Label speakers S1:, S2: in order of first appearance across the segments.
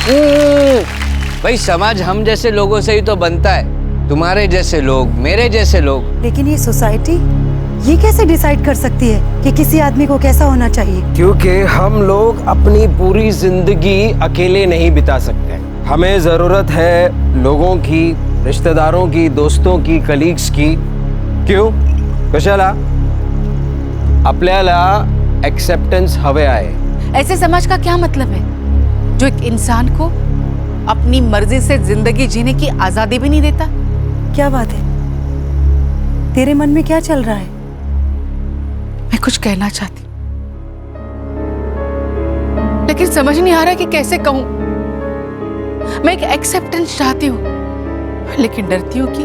S1: भाई समाज हम जैसे लोगों से ही तो बनता है, तुम्हारे जैसे लोग, मेरे जैसे लोग।
S2: लेकिन ये सोसाइटी ये कैसे डिसाइड कर सकती है कि किसी आदमी को कैसा होना चाहिए?
S3: क्योंकि हम लोग अपनी पूरी जिंदगी अकेले नहीं बिता सकते। हमें जरूरत है लोगों की, रिश्तेदारों की, दोस्तों की, कलीग्स की। क्यों? कशाला? आपल्याला एक्सेप्टेंस हवे आहे।
S4: ऐसे समाज का क्या मतलब है जो एक इंसान को अपनी मर्जी से जिंदगी जीने की आजादी भी नहीं देता?
S2: क्या बात है? तेरे मन में क्या चल रहा है?
S4: मैं कुछ कहना चाहती हूँ, लेकिन समझ नहीं आ रहा कि कैसे कहूं। मैं एक एक्सेप्टेंस चाहती हूँ, लेकिन डरती हूँ कि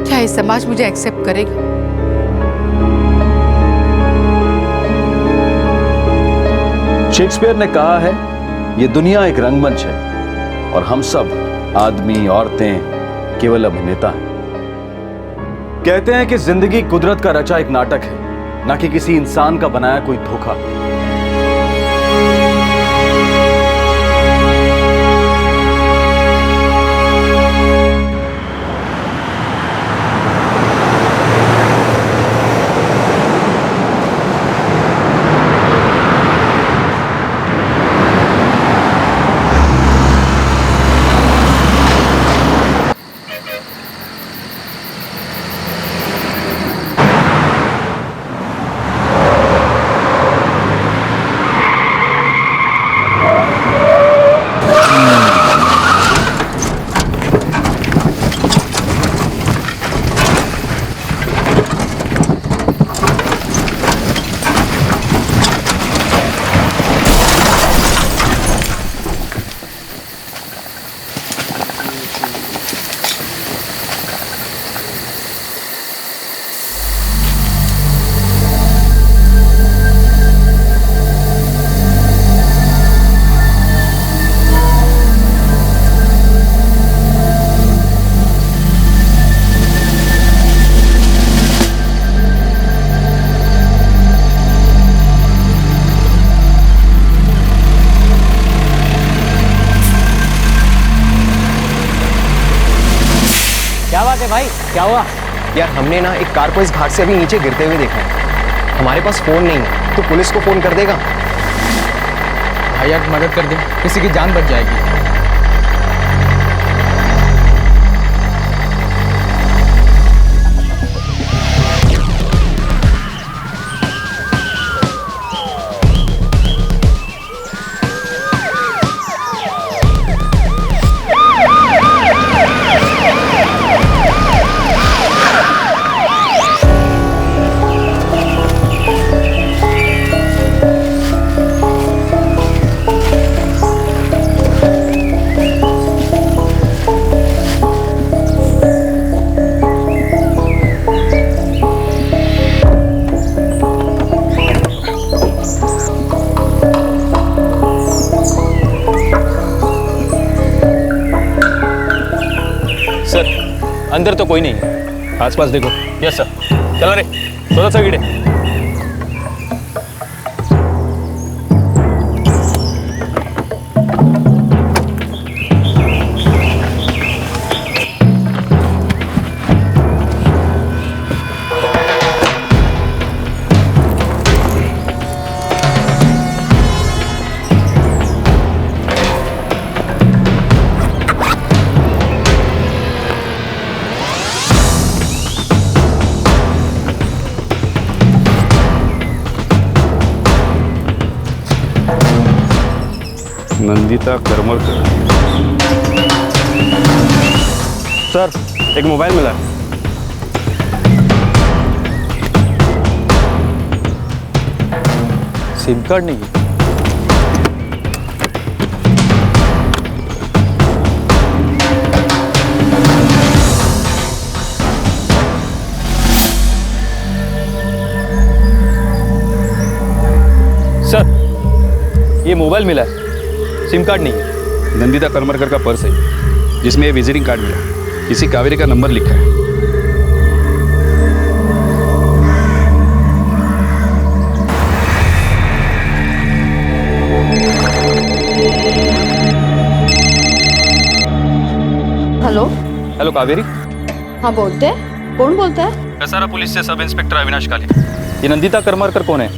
S4: क्या ये समाज मुझे एक्सेप्ट करेगा।
S5: शेक्सपियर ने कहा है, ये दुनिया एक रंगमंच है और हम सब आदमी औरतें केवल अभिनेता हैं। कहते हैं कि जिंदगी कुदरत का रचा एक नाटक है, ना कि किसी इंसान का बनाया कोई धोखा।
S3: क्या बात है भाई? क्या हुआ? यार हमने ना एक कार को इस घाट से अभी नीचे गिरते हुए देखा है। हमारे पास फोन नहीं है, तो पुलिस को फोन कर देगा।
S6: भाई यार मदद कर दे, किसी की जान बच जाएगी।
S7: अंदर तो कोई नहीं है, आसपास देखो। Yes sir. चलो रे, थोड़ा सा गिरे।
S8: नंदिता करमरकर। सर एक मोबाइल मिला।
S7: सिम कार्ड नहीं है। सर ये मोबाइल मिला है, सिम कार्ड नहीं है।
S8: नंदिता करमरकर का पर्स है जिसमें ये विजिटिंग कार्ड मिला, किसी कावेरी का नंबर लिखा है।
S7: कावेरी?
S9: हाँ बोलते हैं। कौन बोलता है?
S7: कसारा पुलिस से सब इंस्पेक्टर अविनाश काले। ये नंदिता करमरकर कौन है?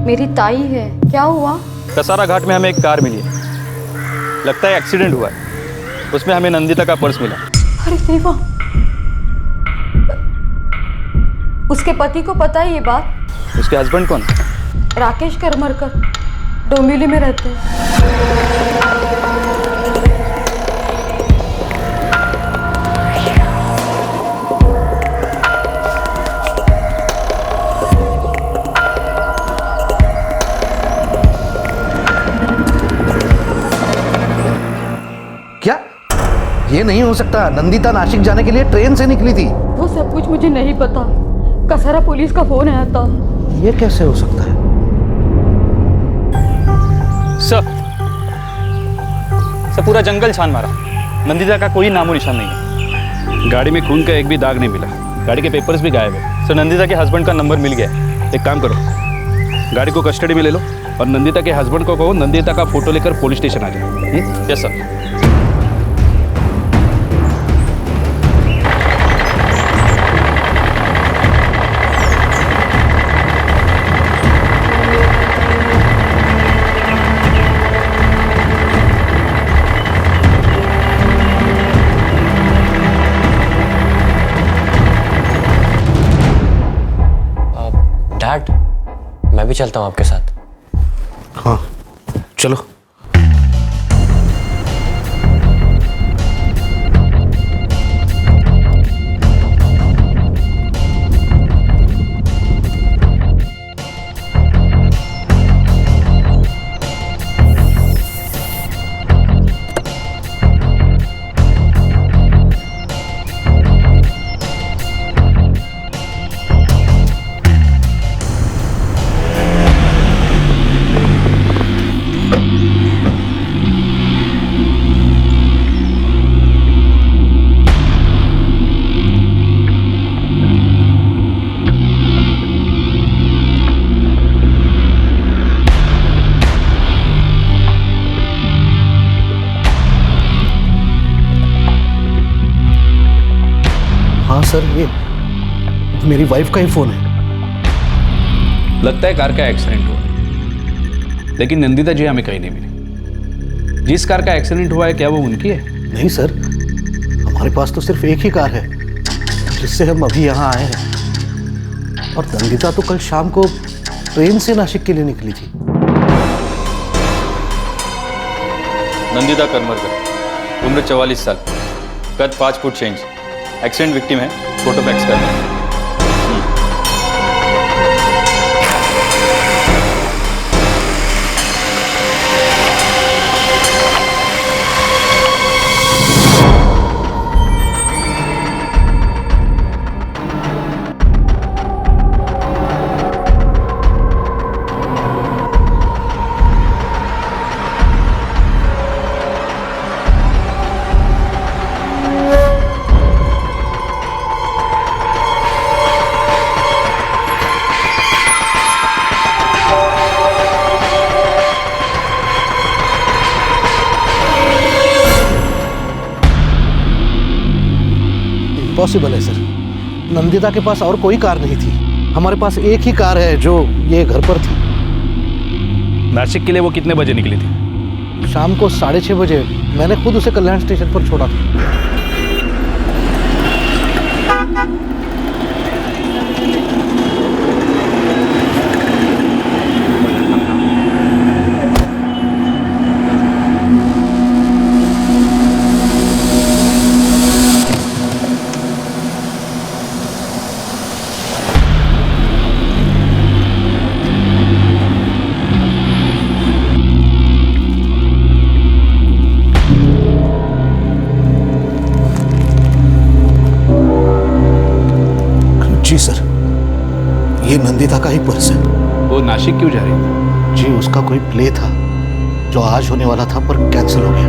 S9: मेरी ताई है। क्या हुआ?
S7: कसारा घाट में हमें एक कार मिली है, लगता है एक्सीडेंट हुआ है। उसमें हमें नंदिता का पर्स मिला।
S9: अरे देवा, उसके पति को पता है ये बात?
S7: उसके हस्बैंड कौन?
S9: राकेश करमरकर, डोंबिवली में रहते हैं।
S10: क्या? ये नहीं हो सकता। नंदिता नासिक जाने के लिए ट्रेन से निकली थी।
S9: वो सब कुछ मुझे नहीं पता। कसारा पुलिस का फोन आया था।
S10: ये कैसे हो सकता है?
S7: सब पूरा जंगल छान मारा, नंदिता का कोई नामो निशान नहीं है।
S8: गाड़ी में खून का एक भी दाग नहीं मिला।
S7: गाड़ी के पेपर्स भी गायब है। सर नंदिता के हस्बैंड का नंबर मिल गया है।
S8: एक काम करो, गाड़ी को कस्टडी में ले लो और नंदिता के हस्बैंड को कहो नंदिता का फोटो लेकर पुलिस स्टेशन आ जाए।
S7: Yes sir.
S11: डैड, मैं भी चलता हूँ आपके साथ।
S10: हाँ चलो। हाँ सर, ये मेरी वाइफ का ही फोन है।
S8: लगता है कार का एक्सीडेंट हुआ, लेकिन नंदिता जी हमें कहीं नहीं मिली। जिस कार का एक्सीडेंट हुआ है क्या वो उनकी है?
S10: नहीं सर, हमारे पास तो सिर्फ एक ही कार है जिससे हम अभी यहाँ आए हैं। और नंदिता तो कल शाम को ट्रेन से नासिक के लिए निकली थी।
S7: नंदिता करमरकर, उम्र 44 साल, कद 5 फुट 6 इंच, एक्सीडेंट विक्टिम है, फोटो फैक्स कर दें।
S10: पॉसिबल है सर, नंदिता के पास और कोई कार नहीं थी। हमारे पास एक ही कार है जो ये घर पर थी।
S8: नासिक के लिए वो कितने बजे निकली थी?
S10: शाम को 6:30 बजे। मैंने खुद उसे कल्याण स्टेशन पर छोड़ा था। जी सर, ये नंदिता का ही पर्स है।
S8: वो नासिक क्यों जा रही थी?
S10: जी उसका कोई प्ले था जो आज होने वाला था पर कैंसिल हो गया।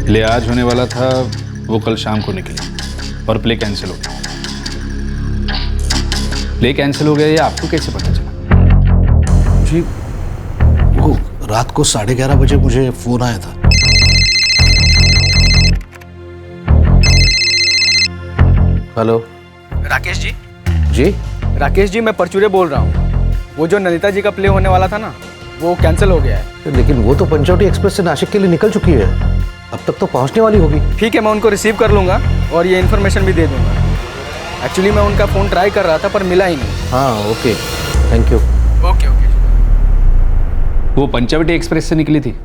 S8: प्ले आज होने वाला था, वो कल शाम को निकली और प्ले कैंसिल हो गया। प्ले कैंसिल हो गया ये आपको कैसे पता चला?
S10: जी वो रात को 11:30 बजे मुझे फोन आया था। हेलो।
S6: राकेश जी।
S10: जी।
S6: राकेश जी, मैं परचूरे बोल रहा हूँ। वो जो नंदिता जी का प्ले होने वाला था ना, वो कैंसिल हो गया है।
S10: लेकिन वो तो पंचवटी एक्सप्रेस से नासिक के लिए निकल चुकी है, अब तक तो पहुंचने वाली होगी।
S6: ठीक है, मैं उनको रिसीव कर लूँगा और ये इन्फॉर्मेशन भी दे दूँगा। एक्चुअली मैं उनका फ़ोन ट्राई कर रहा था पर मिला ही नहीं।
S10: हाँ okay, thank you.
S6: Okay okay.
S8: वो पंचवटी एक्सप्रेस से निकली थी।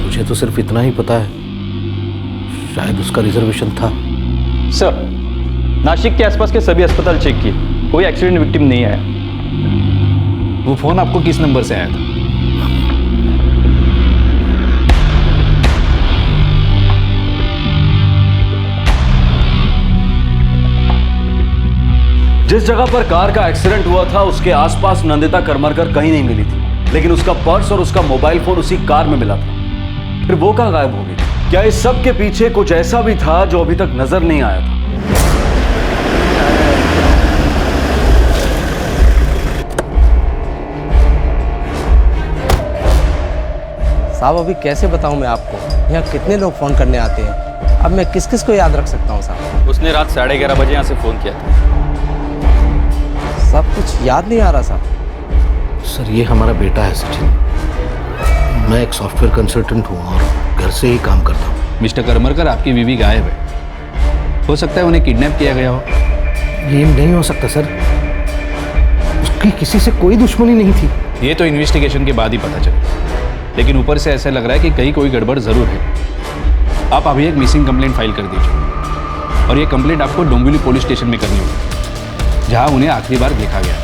S10: मुझे तो सिर्फ इतना ही पता है, शायद उसका रिजर्वेशन था।
S7: सर, नासिक के आसपास के सभी अस्पताल चेक किए, कोई एक्सीडेंट विक्टिम नहीं आया।
S8: वो फोन आपको किस नंबर से आया था?
S5: जिस जगह पर कार का एक्सीडेंट हुआ था उसके आसपास नंदिता करमरकर कहीं नहीं मिली थी, लेकिन उसका पर्स और उसका मोबाइल फोन उसी कार में मिला था। फिर वो कहां गायब हो गई? क्या इस सब के पीछे कुछ ऐसा भी था जो अभी तक नजर नहीं आया था?
S11: साहब अभी कैसे बताऊं मैं आपको, यहाँ कितने लोग फ़ोन करने आते हैं, अब मैं किस किस को याद रख सकता हूँ साहब।
S7: उसने रात 11:30 बजे यहाँ से फ़ोन किया था।
S11: सब कुछ याद नहीं आ रहा साहब।
S10: सर ये हमारा बेटा है सचिन, मैं एक सॉफ्टवेयर कंसल्टेंट हूँ और घर से ही काम करता हूँ।
S8: मिस्टर करमरकर, आपकी बीवी गायब है, हो सकता है उन्हें किडनैप किया गया हो।
S10: ये नहीं हो सकता सर, उसकी किसी से कोई दुश्मनी नहीं थी।
S8: ये तो इन्वेस्टिगेशन के बाद ही पता चला, लेकिन ऊपर से ऐसा लग रहा है कि कहीं कोई गड़बड़ जरूर है। आप अभी एक मिसिंग कंप्लेंट फाइल कर दीजिए और ये कंप्लेंट आपको डोंबिवली पुलिस स्टेशन में करनी होगी, जहां उन्हें आखिरी बार देखा गया।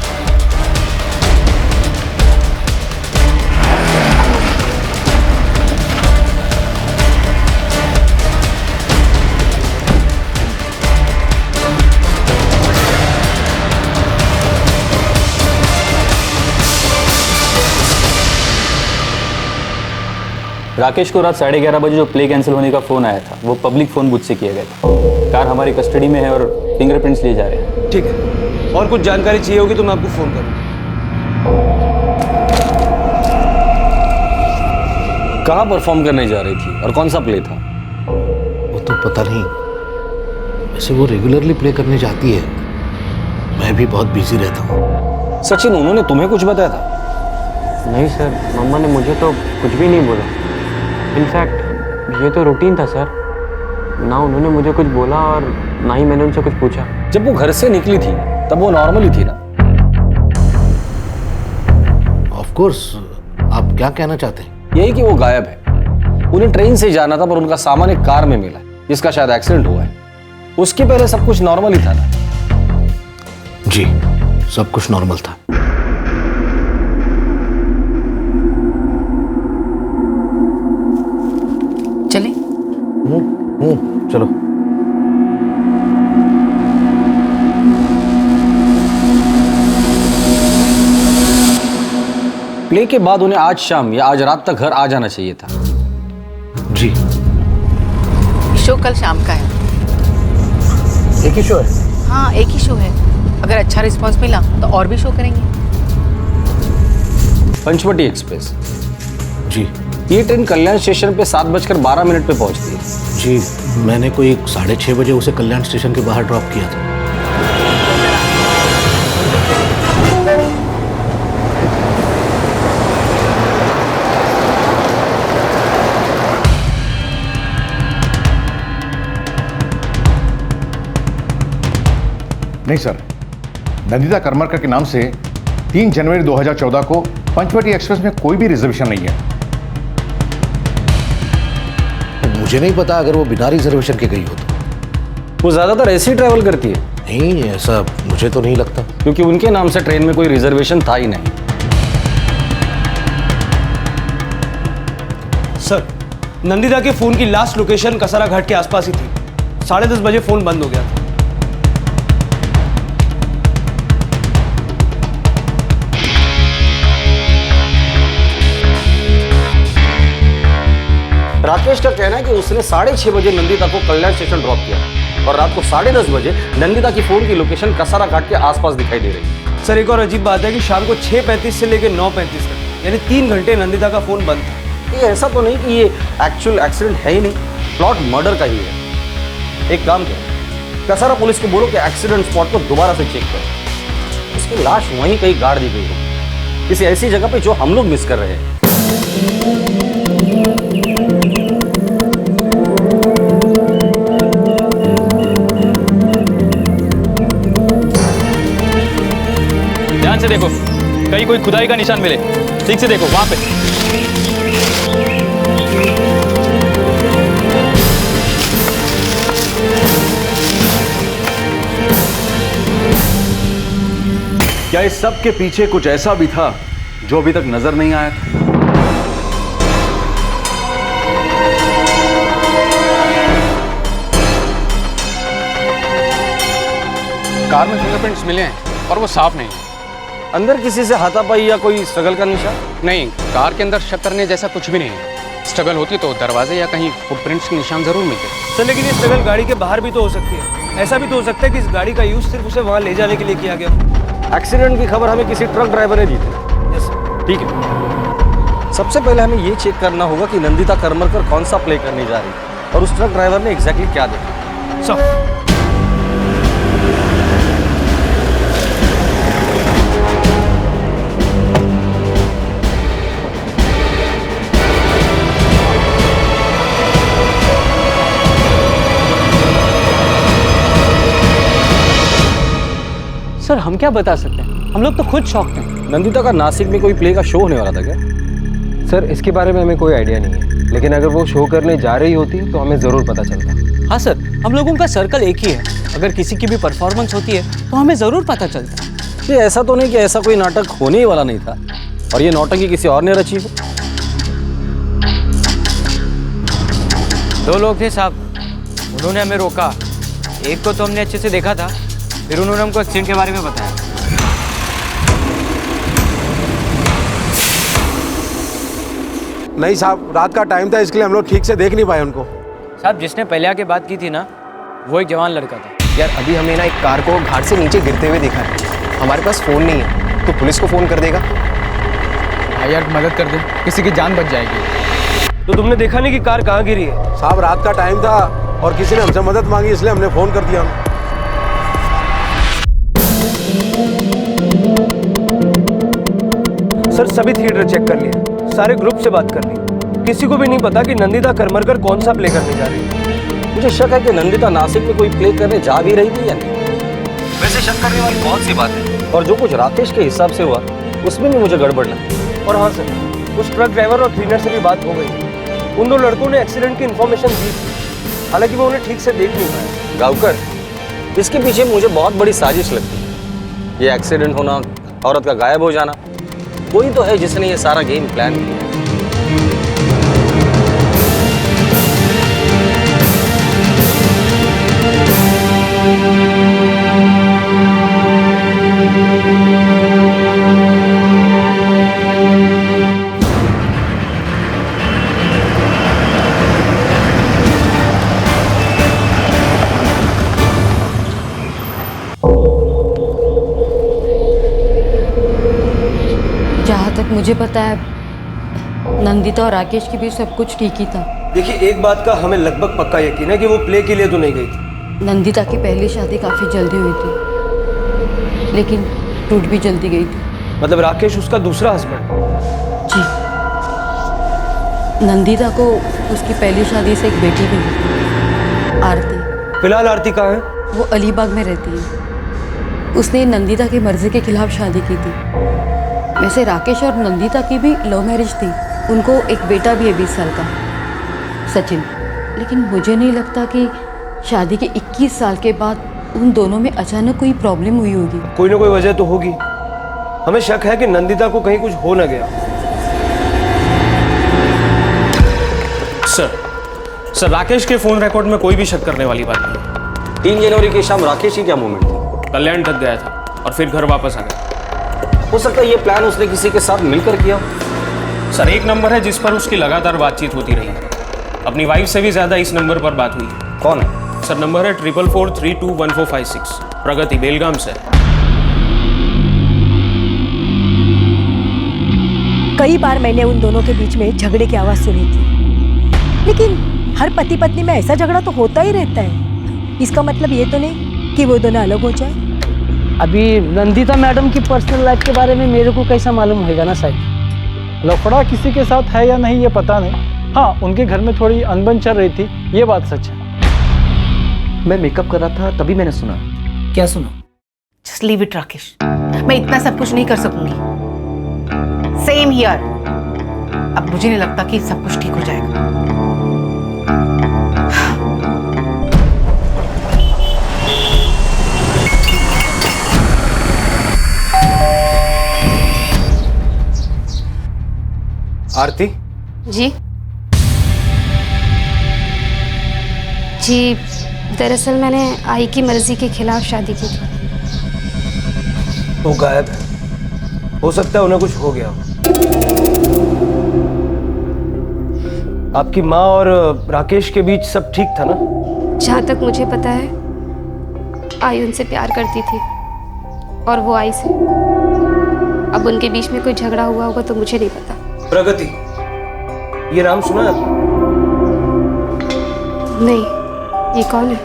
S7: राकेश को रात 11:30 बजे जो प्ले कैंसिल होने का फ़ोन आया था, वो पब्लिक फ़ोन बुथ से किया गया था। कार हमारी कस्टडी में है और फिंगरप्रिंट्स लिए जा रहे हैं।
S3: ठीक है, और कुछ जानकारी चाहिए होगी तो मैं आपको फ़ोन करूँगा। कहाँ परफॉर्म करने जा रही थी और कौन सा प्ले था?
S10: वो तो पता नहीं, वैसे वो रेगुलरली प्ले करने जाती है, मैं भी बहुत बिजी रहता हूँ।
S3: सचिन, उन्होंने तुम्हें कुछ बताया था?
S11: नहीं सर, मम्मा ने मुझे तो कुछ भी नहीं बोला। इनफैक्ट ये तो रूटीन था सर, ना उन्होंने मुझे कुछ बोला और ना ही मैंने उनसे कुछ पूछा।
S3: जब वो घर से निकली थी तब वो नॉर्मल ही थी ना?
S10: ऑफ कोर्स, आप क्या कहना चाहते हैं?
S3: यही कि वो गायब है। उन्हें ट्रेन से जाना था पर उनका सामान एक कार में मिला, जिसका शायद एक्सीडेंट हुआ है। उसके पहले सब कुछ नॉर्मल ही था ना?
S10: जी, सब कुछ नॉर्मल था।
S4: चले?
S10: चलो।
S3: प्ले के बाद उन्हें आज शाम या आज रात तक घर आ जाना चाहिए था।
S10: जी।
S4: शो कल शाम का है।
S10: एक ही शो है?
S4: हाँ, एक ही शो है। अगर अच्छा रिस्पांस मिला तो और भी शो करेंगे।
S3: पंचवटी एक्सप्रेस।
S10: जी।
S3: ये ट्रेन कल्याण स्टेशन पे 7:12 पे पहुंचती है।
S10: जी, मैंने कोई 6:30 बजे उसे कल्याण स्टेशन के बाहर ड्रॉप किया था।
S12: नहीं सर, नंदिता करमरकर के नाम से 3 जनवरी 2014 को पंचवटी एक्सप्रेस में कोई भी रिजर्वेशन नहीं है।
S10: मुझे नहीं पता, अगर वो बिना रिजर्वेशन के गई हो तो।
S3: वो ज्यादातर ऐसे ही ट्रैवल करती है।
S10: नहीं, ऐसा मुझे तो नहीं लगता,
S3: क्योंकि उनके नाम से ट्रेन में कोई रिजर्वेशन था ही नहीं।
S13: सर, नंदिता के फोन की लास्ट लोकेशन कसारा घाट के आसपास ही थी। 10:30 बजे फोन बंद हो गया था।
S3: राकेश का कहना है कि उसने 6:30 बजे नंदिता को कल्याण स्टेशन ड्रॉप किया और रात को 10:30 बजे नंदिता की फोन की लोकेशन कसारा घाट के आसपास दिखाई दे रही है।
S13: सर, एक और अजीब बात है कि शाम को 6:35 से लेकर 9:35 तक, यानी 3 घंटे नंदिता का फोन बंद था।
S3: ये ऐसा तो नहीं कि ये एक्चुअल एक्सीडेंट है ही नहीं, प्लॉट मर्डर का ही है। एक काम करें,
S13: कसारा पुलिस को बोलो कि एक्सीडेंट स्पॉट को दोबारा से चेक करो। उसकी लाश वहीं कहीं गाड़ दी गई हो, किसी ऐसी जगह पे जो हम लोग मिस कर रहे हैं।
S7: ध्यान से देखो, कहीं कोई खुदाई का निशान मिले, ठीक से देखो वहां पे।
S5: क्या इस सब के पीछे कुछ ऐसा भी था जो अभी तक नजर नहीं आया था?
S8: कार में फिंगरप्रिंट्स मिले हैं और वो साफ नहीं है।
S13: अंदर किसी से हाथापाई या कोई स्ट्रगल का निशान?
S8: नहीं, कार के अंदर शक करने जैसा कुछ भी नहीं है। स्ट्रगल होती तो दरवाजे या कहीं फुटप्रिंट्स के निशान जरूर मिलते।
S13: सर लेकिन ये स्ट्रगल गाड़ी के बाहर भी तो हो सकती है। ऐसा भी तो हो सकता है कि इस गाड़ी का यूज सिर्फ उसे वहां ले जाने के लिए किया गया। एक्सीडेंट की खबर हमें किसी ट्रक ड्राइवर ने दी थी। यस ठीक है। सबसे पहले हमें ये चेक करना होगा कि नंदिता करमरकर कौन सा प्ले करने जा रही है और उस ट्रक ड्राइवर ने एग्जैक्टली क्या देखा। सर
S11: सर हम क्या बता सकते हैं, हम लोग तो खुद शॉक्ड हैं।
S13: नंदिता का नासिक में कोई प्ले का शो होने वाला था क्या?
S3: सर इसके बारे में हमें कोई आइडिया नहीं है, लेकिन अगर वो शो करने जा रही होती तो हमें ज़रूर पता चलता।
S11: हाँ सर, हम लोगों का सर्कल एक ही है। अगर किसी की भी परफॉर्मेंस होती है तो हमें ज़रूर पता चलता।
S13: ये ऐसा तो नहीं कि ऐसा कोई नाटक होने ही वाला नहीं था और ये नौटंकी किसी और ने रची हो।
S6: 2 लोग थे साहब, उन्होंने हमें रोका। एक को तो हमने अच्छे से देखा था, फिर उन्होंने हमको एक्सीडेंट के बारे में बताया।
S3: नहीं साहब, रात का टाइम था इसलिए हम लोग ठीक से देख नहीं पाए उनको।
S6: साहब जिसने पहले आके बात की थी ना, वो एक जवान लड़का था।
S3: यार अभी हमने ना एक कार को घाट से नीचे गिरते हुए देखा है। हमारे पास फ़ोन नहीं है तो पुलिस को फ़ोन कर देगा।
S6: भाई यार मदद कर दे, किसी की जान बच जाएगी।
S13: तो तुमने देखा नहीं कि कार कहाँ गिरी है?
S3: साहब रात का टाइम था और किसी ने हमसे मदद मांगी इसलिए हमने फ़ोन कर दिया।
S13: सर सभी थिएटर चेक कर लिए, सारे ग्रुप से बात कर ली, किसी को भी नहीं पता कि नंदिता करमरकर कौन सा प्ले करने जा रही है। मुझे शक है कि नंदिता नासिक में कोई प्ले करने जा भी रही थी या नहीं। वैसे शक करने वाली बहुत सी बात है और जो कुछ राकेश के हिसाब से हुआ उसमें भी मुझे गड़बड़ लगी। और हाँ सर, उस ट्रक ड्राइवर और क्लीनर से भी बात हो गई। उन 2 लड़कों ने एक्सीडेंट की इन्फॉर्मेशन दी थी, हालांकि मैं उन्हें ठीक से देख नहीं पाया। गाँवकर, इसके पीछे मुझे बहुत बड़ी साजिश लगती है। ये एक्सीडेंट होना, औरत का गायब हो जाना, कोई तो है जिसने ये सारा गेम प्लान किया।
S9: जहाँ तक मुझे पता है नंदिता और राकेश के बीच सब कुछ ठीक ही था।
S13: देखिए एक बात का हमें लगभग पक्का यकीन है कि वो प्ले के लिए तो नहीं गई थी।
S9: नंदिता की पहली शादी काफ़ी जल्दी हुई थी, लेकिन टूट भी जल्दी गई थी।
S13: मतलब राकेश उसका दूसरा हस्बैंड?
S9: जी। नंदिता को उसकी पहली शादी से एक बेटी भी हुई, आरती।
S13: फिलहाल आरती कहाँ है?
S9: वो अलीबाग में रहती है। उसने नंदिता की मर्जी के खिलाफ शादी की थी। वैसे राकेश और नंदिता की भी लव मैरिज थी, उनको एक बेटा भी है 20 साल का, सचिन। लेकिन मुझे नहीं लगता कि शादी के 21 साल के बाद उन दोनों में अचानक कोई प्रॉब्लम हुई होगी।
S13: कोई ना कोई वजह तो होगी। हमें शक है कि नंदिता को कहीं कुछ हो न गया।
S14: सर राकेश के फोन रिकॉर्ड में कोई भी शक करने वाली बात नहीं।
S13: 3 जनवरी की शाम राकेश की क्या मूवमेंट थी?
S14: कल्याण तक गया था और फिर घर वापस आ गया।
S13: हो सकता है ये प्लान उसने किसी के साथ मिलकर किया।
S14: सर एक नंबर है जिस पर उसकी लगातार बातचीत होती रही है। अपनी वाइफ से भी ज्यादा इस नंबर पर बात हुई।
S13: कौन है?
S14: सर नंबर है 4443214456, प्रगति बेलगाम से।
S2: कई बार मैंने उन दोनों के बीच में झगड़े की आवाज सुनी थी, लेकिन हर पति पत्नी में ऐसा झगड़ा तो होता ही रहता है।
S15: इसका मतलब ये तो नहीं कि वो दोनों अलग हो जाए।
S16: अभी नंदिता मैडम की पर्सनल लाइफ के बारे में मेरे को कैसा मालूम होगा ना साहब।
S6: लफड़ा किसी के साथ है या नहीं ये पता नहीं। हाँ, उनके घर में थोड़ी अनबन चल रही थी, ये बात सच है।
S16: मैं मेकअप कर रहा था तभी मैंने सुना।
S4: क्या सुना? जस्ट लीव इट राकेश, मैं इतना सब कुछ नहीं कर सकूंगी। Same here. अब मुझे नहीं लगता कि सब कुछ ठीक हो जाएगा।
S3: आरती
S17: जी जी, दरअसल मैंने आई की मर्जी के खिलाफ शादी की थी।
S13: वो गायब है, हो सकता है उन्हें कुछ हो गया हो। आपकी माँ और राकेश के बीच सब ठीक था ना?
S17: जहाँ तक मुझे पता है आई उनसे प्यार करती थी और वो आई से। अब उनके बीच में कोई झगड़ा हुआ होगा तो मुझे नहीं पता।
S13: प्रगति, ये नाम सुना है आपने?
S17: नहीं, ये कौन है?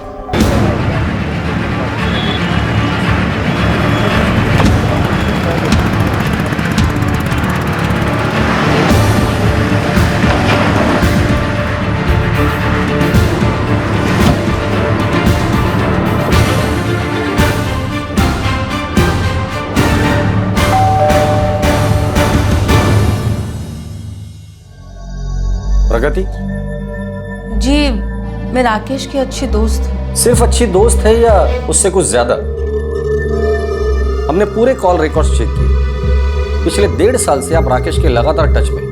S13: प्रगति
S18: जी, मैं राकेश की अच्छी दोस्त हूँ।
S13: सिर्फ अच्छी दोस्त है या उससे कुछ ज्यादा? हमने पूरे कॉल रिकॉर्ड्स चेक किए। पिछले 1.5 साल से आप राकेश के लगातार टच में।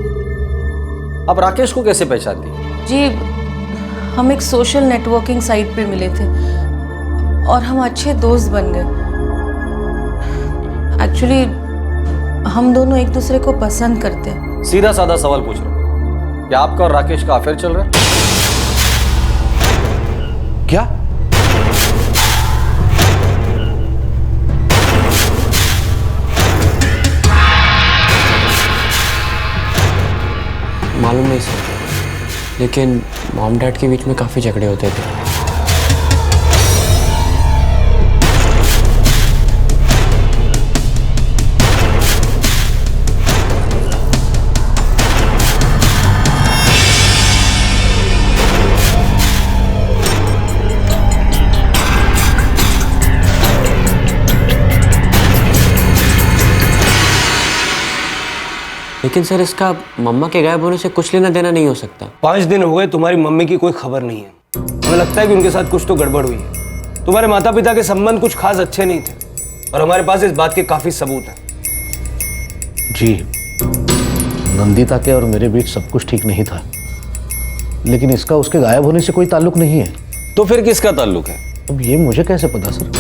S13: आप राकेश को कैसे पहचानती हैं?
S18: जी, हम एक सोशल नेटवर्किंग साइट पे मिले थे और हम अच्छे दोस्त बन गए। एक्चुअली हम दोनों एक दूसरे को पसंद करते हैं।
S13: सीधा साधा सवाल पूछ रहा हूं, क्या आपका और राकेश का अफेयर चल रहा है?
S3: क्या?
S11: मालूम नहीं सर, लेकिन मॉम डैड के बीच में काफ़ी झगड़े होते थे। लेकिन सर, इसका मम्मा के गायब होने से कुछ लेना देना नहीं हो सकता।
S13: 5 दिन हो गए तुम्हारी मम्मी की कोई खबर नहीं है। हमें लगता है कि उनके साथ कुछ तो गड़बड़ हुई है। तुम्हारे माता पिता के संबंध कुछ खास अच्छे नहीं थे और हमारे पास इस बात के काफी सबूत हैं।
S10: जी, नंदिता के और मेरे बीच सब कुछ ठीक नहीं था, लेकिन इसका उसके गायब होने से कोई ताल्लुक नहीं है।
S13: तो फिर किसका ताल्लुक है?
S10: अब ये मुझे कैसे पता सर?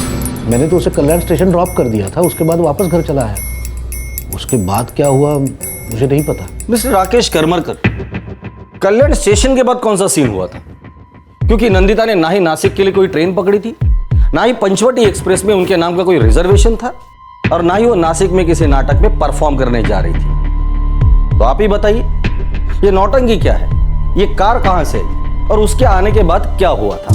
S10: मैंने तो उसे कल्याण स्टेशन ड्रॉप कर दिया था, उसके बाद वापस घर चला आया। उसके बाद क्या हुआ मुझे नहीं पता।
S13: मिस्टर राकेश करमरकर, कल्याण स्टेशन के बाद कौन सा सीन हुआ था? क्योंकि नंदिता ने ना ही नासिक के लिए कोई ट्रेन पकड़ी थी, ना ही पंचवटी एक्सप्रेस में उनके नाम का कोई रिजर्वेशन था, और ना ही वो नासिक में किसी नाटक में परफॉर्म करने जा रही थी। तो आप ही बताइए, ये नौटंकी क्या है? ये कार कहां से और उसके आने के बाद क्या हुआ था?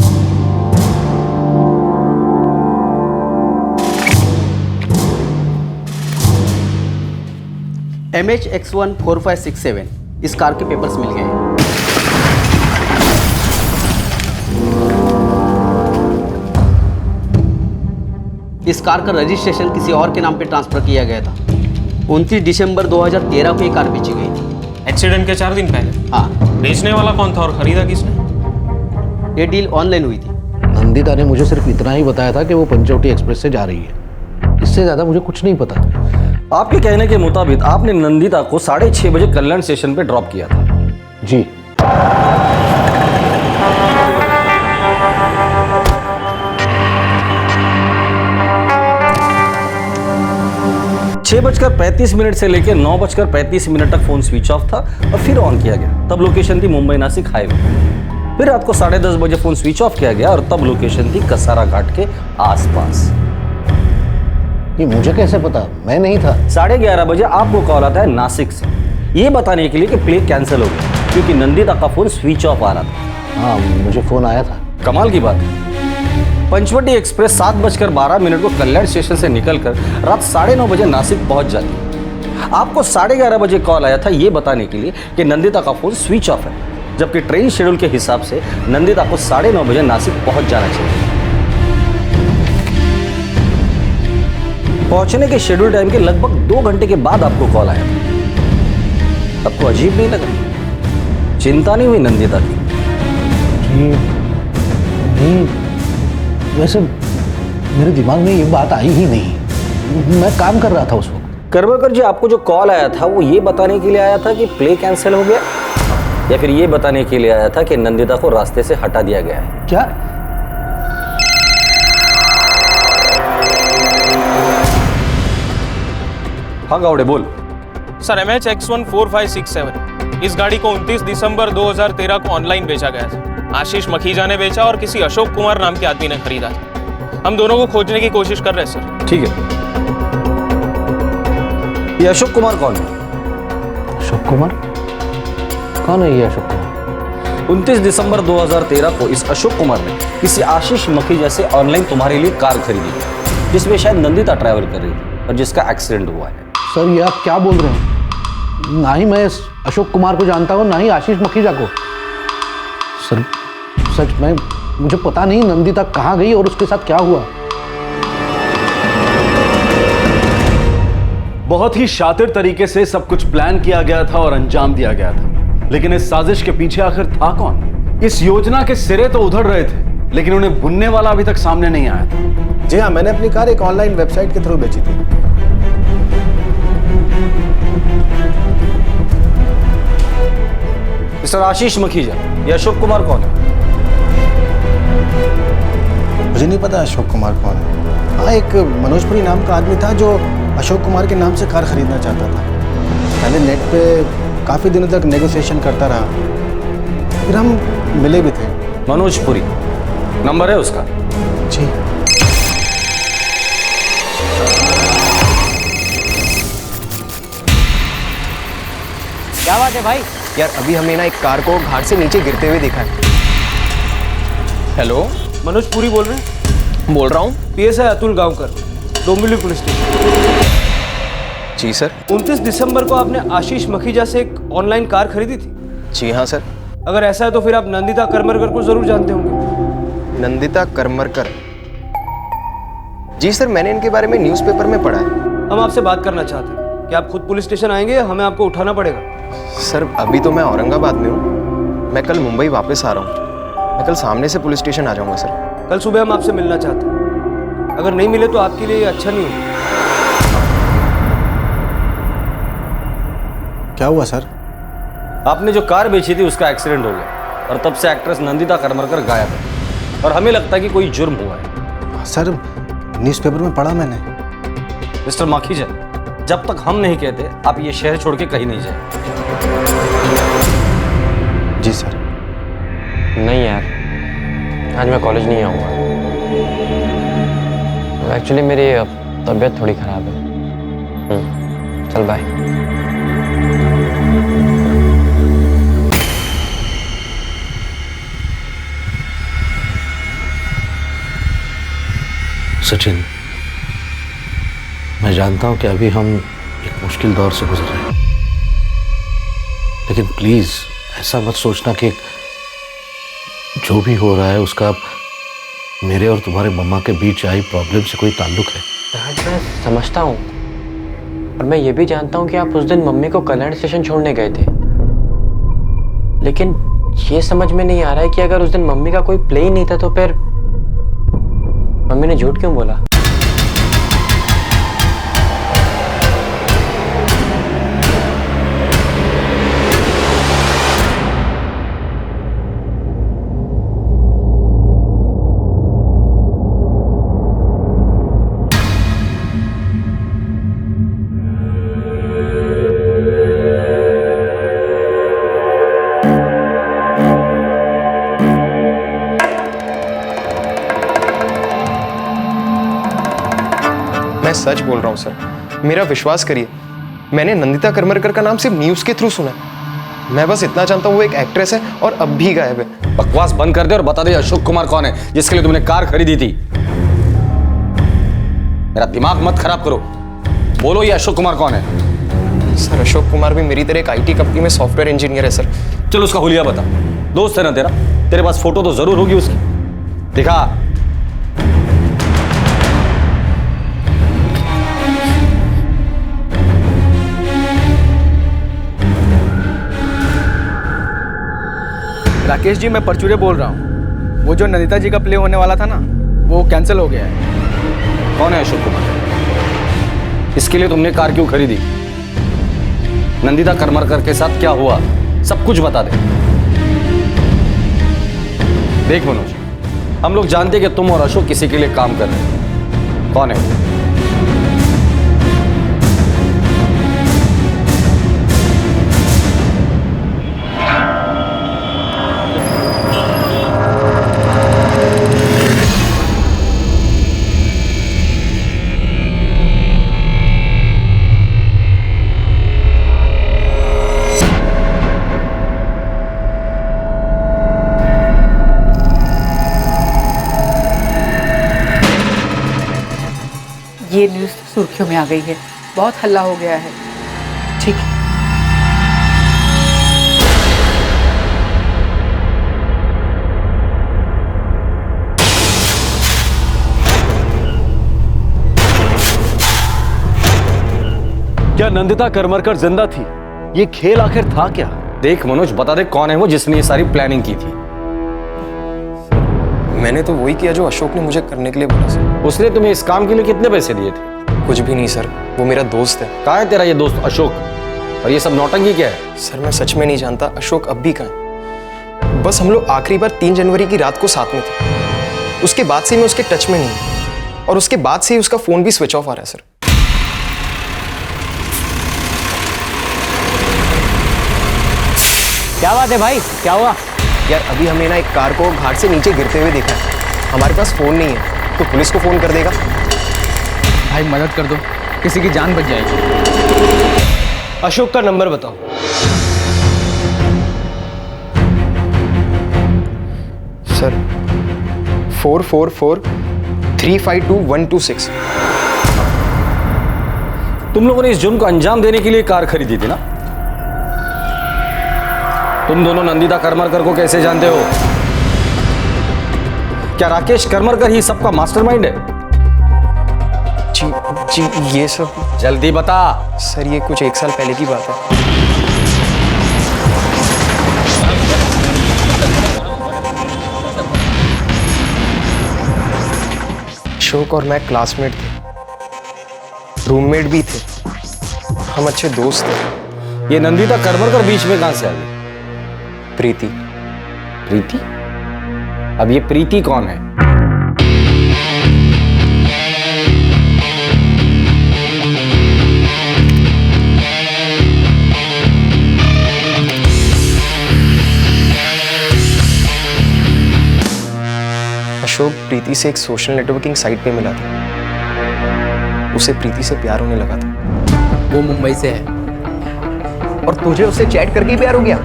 S19: MHX14567 इस कार के पेपर्स मिल गए हैं। इस कार का रजिस्ट्रेशन किसी और के नाम पे ट्रांसफर किया गया था। 29 दिसंबर 2013 को ये कार बेची गई थी।
S14: एक्सीडेंट के 4 दिन पहले?
S19: हाँ।
S14: बेचने वाला कौन था और खरीदा किसने?
S19: ये डील ऑनलाइन हुई थी।
S10: नंदिता ने मुझे सिर्फ इतना ही बताया था कि वो पंचवटी एक्सप्रेस से जा रही है। इससे ज्यादा मुझे कुछ नहीं पता।
S13: आपके कहने के मुताबिक आपने नंदिता को 6:30 बजे कल्याण स्टेशन पे ड्रॉप किया था?
S10: जी।
S13: 6:35 से लेकर 9:35 तक फोन स्विच ऑफ था और फिर ऑन किया गया। तब लोकेशन थी मुंबई नासिक हाईवे। फिर रात को 10:30 बजे फोन स्विच ऑफ किया गया और तब लोकेशन थी कसारा घाट के आसपास।
S10: ये मुझे कैसे पता? मैं नहीं था।
S13: 11:30 बजे आपको कॉल आता है नासिक से, ये बताने के लिए कि प्ले कैंसिल हो गया क्योंकि नंदिता का फोन स्विच ऑफ आ रहा था।
S10: हाँ, मुझे फोन आया था।
S13: कमाल की बात है, पंचवटी एक्सप्रेस 7:12 को कल्याण स्टेशन से निकलकर रात 9:30 बजे नासिक पहुंच जाती है। आपको 11:30 बजे कॉल आया था ये बताने के लिए कि नंदिता का फोन स्विच ऑफ है, जबकि ट्रेन शेड्यूल के हिसाब से नंदिता को 9:30 बजे नासिक पहुंच जाना चाहिए। पहुंचने के शेड्यूल टाइम के लगभग 2 घंटे के बाद आपको कॉल आया था। आपको अजीब नहीं लगा? चिंता नहीं हुई नंदिता की?
S10: नहीं, वैसे मेरे दिमाग में ये बात आई ही नहीं। मैं काम कर रहा था उस वक्त।
S13: करमरकर जी, आपको जो कॉल आया था वो ये बताने के लिए आया था कि प्ले कैंसिल हो गया, या फिर ये बताने के लिए आया था कि नंदिता को रास्ते से हटा दिया गया है?
S10: क्या?
S13: हाँ गावड़े बोल।
S14: सर MH X14567 इस गाड़ी को 29 दिसंबर 2013 को ऑनलाइन बेचा गया था। आशीष मखीजा ने बेचा और किसी अशोक कुमार नाम के आदमी ने खरीदा था। हम दोनों को खोजने की कोशिश कर रहे हैं सर।
S13: ठीक है, ये अशोक कुमार कौन है?
S10: अशोक कुमार? कौन है ये अशोक कुमार?
S13: 29 दिसंबर 2013 को इस अशोक कुमार ने किसी आशीष मखीजा से ऑनलाइन तुम्हारे लिए कार खरीदी थी, जिसमें शायद नंदिता ट्रैवल कर रही थी और जिसका एक्सीडेंट हुआ है।
S10: सर ये आप क्या बोल रहे हैं? ना ही मैं अशोक कुमार को जानता हूँ, ना ही आशीष मखीजा को। सर सच में मुझे पता नहीं नंदिता कहाँ गई और उसके साथ क्या हुआ।
S5: बहुत ही शातिर तरीके से सब कुछ प्लान किया गया था और अंजाम दिया गया था, लेकिन इस साजिश के पीछे आखिर था कौन? इस योजना के सिरे तो उधड़ रहे थे, लेकिन उन्हें बुनने वाला अभी तक सामने नहीं आया था।
S12: जी हाँ, मैंने अपनी कार एक ऑनलाइन वेबसाइट के थ्रू बेची थी।
S13: मिस्टर आशीष मखीजा, ये अशोक कुमार कौन है?
S12: मुझे नहीं पता अशोक कुमार कौन है। हाँ, एक मनोजपुरी नाम का आदमी था जो अशोक कुमार के नाम से कार खरीदना चाहता था। पहले नेट पे काफ़ी दिनों तक नेगोशिएशन करता रहा, फिर हम मिले भी थे।
S13: मनोजपुरी नंबर है उसका?
S12: जी।
S11: क्या बात है भाई?
S3: यार अभी हमें ना एक कार को घाट से नीचे गिरते हुए देखा है।
S13: हेलो,
S6: मनोज पुरी बोल रहे हैं?
S3: बोल रहा हूँ।
S6: PSI Atul Gaonkar, Dombivli police station.
S3: जी सर।
S6: 29 दिसंबर को आपने आशीष मखीजा से एक ऑनलाइन कार खरीदी थी?
S3: जी हाँ सर।
S6: अगर ऐसा है तो फिर आप नंदिता करमरकर को जरूर जानते होंगे।
S3: नंदिता करमरकर? जी सर, मैंने इनके बारे में न्यूज़पेपर में पढ़ा है।
S6: हम आपसे बात करना चाहते हैं कि आप खुद पुलिस स्टेशन आएंगे या हमें आपको उठाना पड़ेगा?
S3: सर अभी तो मैं औरंगाबाद में हूँ, मैं कल मुंबई वापस आ रहा हूँ। मैं कल सामने से पुलिस स्टेशन आ जाऊँगा सर।
S6: कल सुबह हम आपसे मिलना चाहते हैं। अगर नहीं मिले तो आपके लिए अच्छा नहीं होगा।
S12: क्या हुआ सर?
S13: आपने जो कार बेची थी उसका एक्सीडेंट हो गया और तब से एक्ट्रेस नंदिता करमरकर गायब है और हमें लगता है कि कोई जुर्म हुआ है।
S12: सर न्यूज़पेपर में पढ़ा मैंने।
S13: मिस्टर मखीजा, जब तक हम नहीं कहते आप ये शहर छोड़ के कहीं नहीं जाए।
S12: जी सर।
S11: नहीं यार, आज मैं कॉलेज नहीं आऊँगा। एक्चुअली मेरी तबीयत थोड़ी ख़राब है। चल बाय।
S10: सचिन, मैं जानता हूं कि अभी हम एक मुश्किल दौर से गुजर रहे हैं, लेकिन प्लीज ऐसा मत सोचना कि जो भी हो रहा है उसका मेरे और तुम्हारे मम्मा के बीच आई प्रॉब्लम से कोई ताल्लुक है।
S11: डैड, मैं समझता हूँ और मैं ये भी जानता हूँ कि आप उस दिन मम्मी को कल्याण स्टेशन छोड़ने गए थे, लेकिन ये समझ में नहीं आ रहा है कि अगर उस दिन मम्मी का कोई प्ले ही नहीं था तो फिर मम्मी ने झूठ क्यों बोला?
S3: मैं सच बोल रहा हूँ सर, मेरा विश्वास करिए। मैंने नंदिता करमरकर का नाम सिर्फ न्यूज़ के थ्रू सुना है। मैं बस इतना जानता हूँ वो एक एक्ट्रेस है और अब भी गायब है।
S13: बकवास बंद कर दे और बता दे अशोक कुमार कौन है जिसके लिए तुमने कार खरीदी थी। मेरा दिमाग मत खराब करो, बोलो ये अशोक कुमार कौन है?
S11: सर अशोक कुमार भी मेरी तरह एक आईटी कंपनी में सॉफ्टवेयर इंजीनियर है सर।
S13: चलो उसका हुलिया बता, दोस्त है ना तेरा, तेरे पास फोटो तो जरूर होगी उसकी, दिखा।
S6: राकेश जी, मैं परचूरे बोल रहा हूँ। वो जो नंदिता जी का प्ले होने वाला था ना, वो कैंसिल हो गया है।
S13: कौन है अशोक कुमार? इसके लिए तुमने कार क्यों खरीदी? नंदिता करमरकर के साथ क्या हुआ, सब कुछ बता दे। देख मनोज, हम लोग जानते हैं कि तुम और अशोक किसी के लिए काम कर रहे हो। कौन है?
S4: ये न्यूज़ सुर्खियों में आ गई है, बहुत हल्ला हो गया है। ठीक है।
S5: क्या नंदिता करमरकर जिंदा थी? ये खेल आखिर था क्या?
S13: देख मनोज, बता दे कौन है वो जिसने ये सारी प्लानिंग की थी।
S11: मैंने तो वही किया जो अशोक ने मुझे करने के लिए बोला सर।
S13: उसने तुम्हें इस काम के लिए कितने पैसे दिए थे?
S11: कुछ भी नहीं सर, वो मेरा दोस्त है।
S13: कहाँ है तेरा ये दोस्त अशोक? और ये सब नौटंकी क्या है?
S11: सर मैं सच में नहीं जानता अशोक अब भी कहाँ है। बस हम लोग आखिरी बार 3 जनवरी की रात को साथ में थे। उसके बाद से मैं उसके टच में नहीं हूँ, और उसके बाद से ही उसका फोन भी स्विच ऑफ आ रहा है सर।
S19: क्या बात है भाई, क्या हुआ?
S11: यार अभी हमें ना एक कार को घाट से नीचे गिरते हुए देखा है। हमारे पास फोन नहीं है, तो पुलिस को फोन कर देगा।
S6: भाई मदद कर दो, किसी की जान बच जाएगी।
S13: अशोक का नंबर बताओ।
S11: सर 444-352-126।
S13: तुम लोगों ने इस जुर्म को अंजाम देने के लिए कार खरीदी थी ना? तुम दोनों नंदिता करमरकर को कैसे जानते हो? क्या राकेश करमरकर ही सबका मास्टरमाइंड है?
S11: जी ये सब
S13: जल्दी बता।
S11: सर ये कुछ 1 साल पहले की बात है। अशोक और मैं क्लासमेट थे, रूममेट भी थे, हम अच्छे दोस्त थे।
S13: ये नंदिता करमरकर बीच में कहां से आ गई?
S11: प्रीति।
S13: प्रीति? अब ये प्रीति कौन है?
S11: अशोक प्रीति से एक सोशल नेटवर्किंग साइट पे मिला था। उसे प्रीति से प्यार होने लगा था।
S6: वो मुंबई से है।
S11: और तुझे उससे चैट करके प्यार हो गया?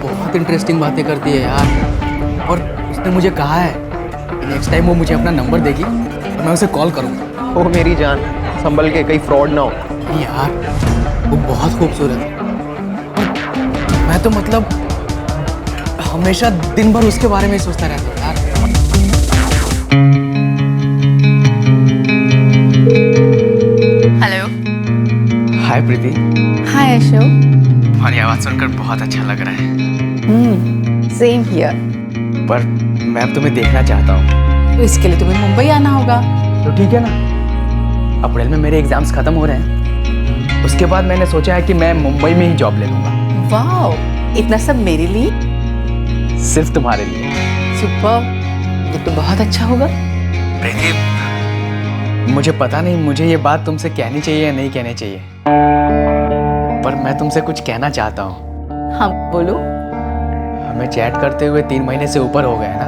S6: बहुत इंटरेस्टिंग बातें करती है यार, और उसने मुझे कहा है नेक्स्ट टाइम वो मुझे अपना नंबर देगी तो मैं उसे कॉल करूँगा।
S11: ओ मेरी जान, संभल के, कहीं फ्रॉड ना हो।
S6: नहीं यार, वो बहुत खूबसूरत है। मैं तो मतलब हमेशा दिन भर उसके बारे में सोचता रहता हूँ यार।
S4: हेलो।
S6: हाय प्रीति।
S4: हाय अशोक।
S6: तुम्हारी आवाज़ सुनकर बहुत अच्छा लग रहा है।
S4: Same here.
S6: पर मैं अब तुम्हें देखना चाहता हूँ।
S4: तो इसके लिए तुम्हें मुंबई आना होगा।
S6: तो ठीक है ना, अप्रैल में मेरे एग्जाम्स खत्म हो रहे हैं। उसके बाद मैंने सोचा है कि मैं मुंबई में ही जॉब ले लूँगा।
S4: वाह, इतना सब मेरे लिए?
S6: सिर्फ तुम्हारे लिए।
S4: सुपर, ये तो बहुत अच्छा होगा।
S6: प्रीति, मुझे पता नहीं मुझे ये बात तुमसे कहनी चाहिए या नहीं कहनी चाहिए, पर मैं तुमसे कुछ कहना चाहता हूँ।
S4: हाँ बोलो।
S6: हमें चैट करते हुए 3 महीने से ऊपर हो गए ना।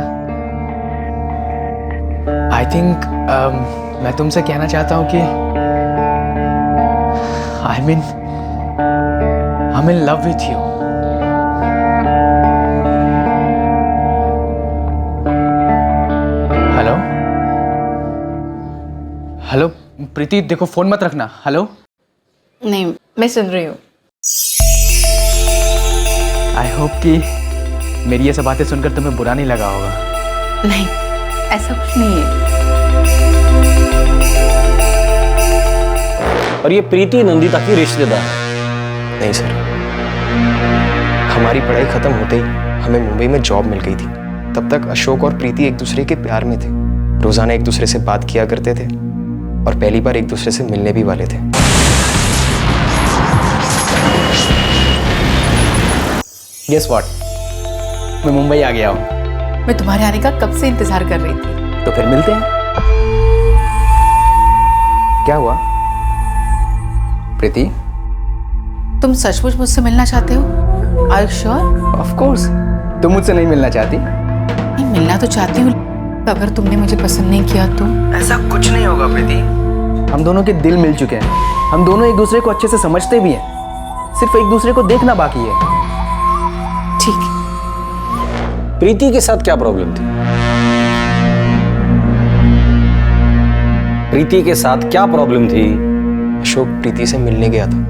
S6: आई थिंक मैं तुमसे कहना चाहता हूँ कि I mean love with you. Preeti देखो, फोन मत रखना। हेलो।
S4: नहीं, मैं सुन रही हूँ।
S6: आई होप कि मेरी ये सब बातें सुनकर तुम्हें बुरा नहीं लगा होगा।
S4: नहीं, ऐसा कुछ नहीं है।
S13: और ये प्रीति नंदिता की रिश्तेदार है।
S11: नहीं सर, हमारी पढ़ाई खत्म होते ही हमें मुंबई में जॉब मिल गई थी। तब तक अशोक और प्रीति एक दूसरे के प्यार में थे। रोजाना एक दूसरे से बात किया करते थे और पहली बार एक दूसरे से मिलने भी वाले थे।
S6: गेस व्हाट, मैं मुंबई आ गया हूँ।
S4: मैं तुम्हारे आने का कब से इंतजार कर रही थी।
S6: तो फिर मिलते हैं। क्या हुआ प्रीति?
S4: तुम सचमुच मुझसे मिलना चाहते हो? Are you sure?
S6: Of course. तुम मुझसे नहीं मिलना चाहती?
S4: नहीं, मिलना तो चाहती हूँ, अगर तुमने मुझे पसंद नहीं किया तो।
S6: ऐसा कुछ नहीं होगा प्रीति। हम दोनों के दिल मिल चुके हैं। हम दोनों एक दूसरे को अच्छे से समझते भी हैं। सिर्फ एक दूसरे को देखना बाकी है।
S4: ठीक।
S13: प्रीति के साथ क्या प्रॉब्लम थी? प्रीति के साथ क्या प्रॉब्लम थी?
S11: अशोक प्रीति से मिलने गया था।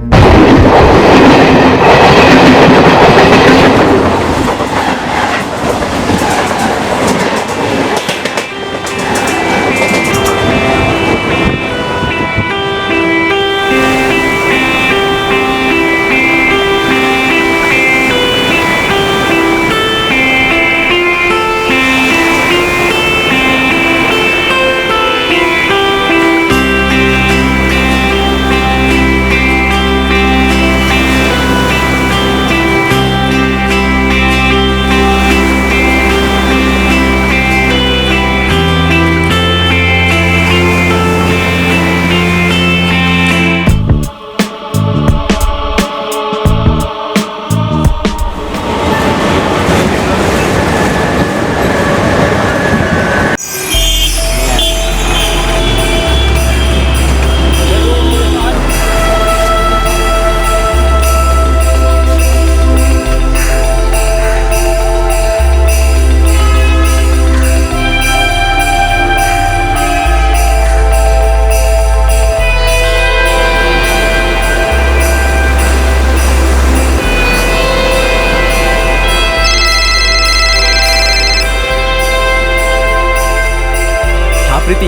S6: प्रीति,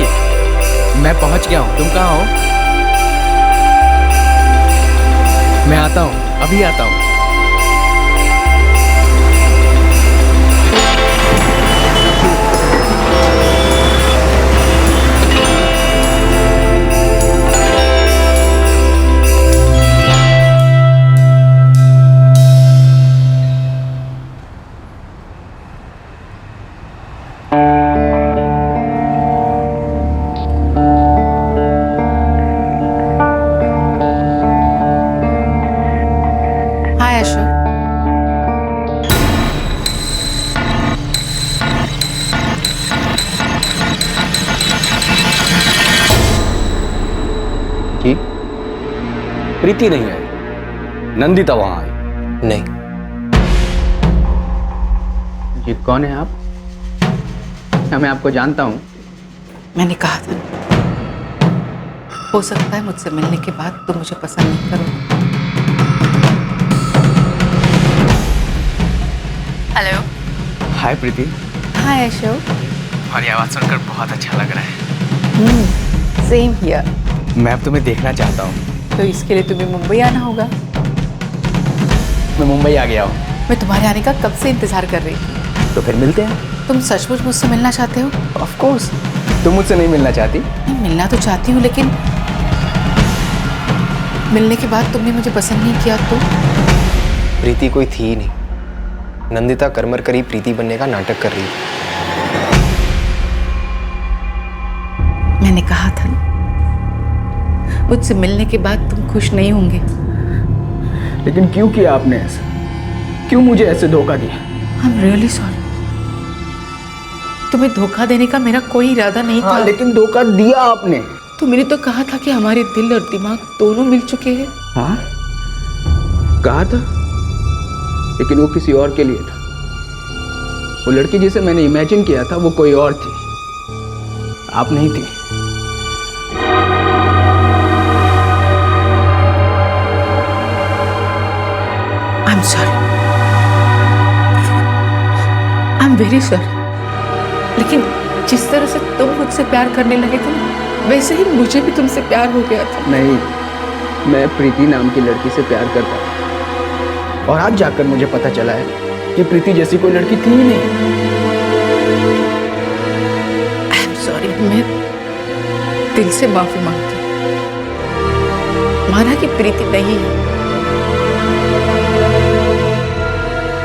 S6: मैं पहुंच गया हूं। तुम कहाँ हो? मैं आता हूं, अभी आता हूं।
S4: हाय अशोक।
S13: कि प्रीति नहीं आई, नंदिता वहां आई।
S11: नहीं।
S6: ये कौन है आप? क्या मैं आपको जानता हूं?
S4: मैंने कहा था, हो सकता है मुझसे मिलने के बाद तुम मुझे पसंद नहीं करो। हेलो।
S6: हाय प्रीति।
S4: हाय अशोक।
S6: तुम्हारी आवाज सुनकर बहुत अच्छा लग रहा है।
S4: Same here.
S6: मैं अब तुम्हें देखना चाहता हूँ।
S4: तो इसके लिए तुम्हें मुंबई आना होगा।
S6: मैं मुंबई आ गया हूँ।
S4: मैं तुम्हारे आने का कब से इंतजार कर रही थी।
S6: तो फिर मिलते हैं।
S4: तुम सचमुच मुझसे मिलना चाहते हो?
S6: Of course. तुम मुझसे नहीं मिलना चाहती?
S4: नहीं, मिलना तो चाहती हूँ, लेकिन मिलने के बाद तुमने मुझे पसंद नहीं किया तो?
S11: प्रीति कोई थी ही नहीं। नंदिता करमर करी प्रीति बनने का नाटक कर रही थी।
S4: मैंने कहा था ना, मुझसे मिलने के बाद तुम खुश नहीं होंगे।
S6: लेकिन क्यों किया आपने ऐसा? क्यों मुझे ऐसे धोखा दिया?
S4: I am really sorry. तुम्हें धोखा देने का मेरा कोई इरादा नहीं था।
S6: लेकिन धोखा दिया आपने।
S4: तुमने तो कहा था कि हमारे दिल और दिमाग दोनों मिल चुके हैं।
S6: हाँ, कहा था, लेकिन वो किसी और के लिए था। वो लड़की जिसे मैंने इमेजिन किया था वो कोई और थी, आप नहीं थी।
S4: वेरी सॉरी, लेकिन जिस तरह से तुम मुझसे प्यार करने लगे थे ना, वैसे ही मुझे भी तुमसे प्यार हो गया था।
S6: नहीं, मैं प्रीति नाम की लड़की से प्यार करता था, और आज जाकर मुझे पता चला है कि प्रीति जैसी कोई लड़की थी ही नहीं।
S4: आई एम सॉरी, मैं दिल से माफी मांगती हूँ। माना कि प्रीति नहीं है,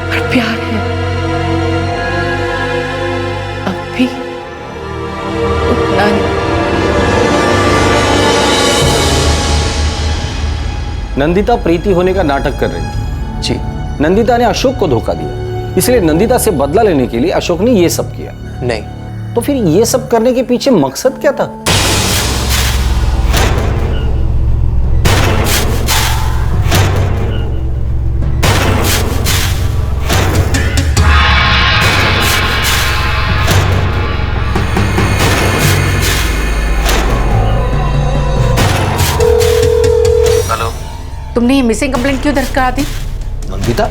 S4: पर प्यार है। अब भी उतना नहीं।
S13: नंदिता प्रीति होने का नाटक कर रही थी। जी, नंदिता ने अशोक को धोखा दिया, इसलिए नंदिता से बदला लेने के लिए अशोक ने ये सब किया। नहीं तो फिर ये सब करने के पीछे मकसद क्या था?
S4: तुमने ये मिसिंग कंप्लेंट क्यों दर्ज करा दी?
S10: नंदिता,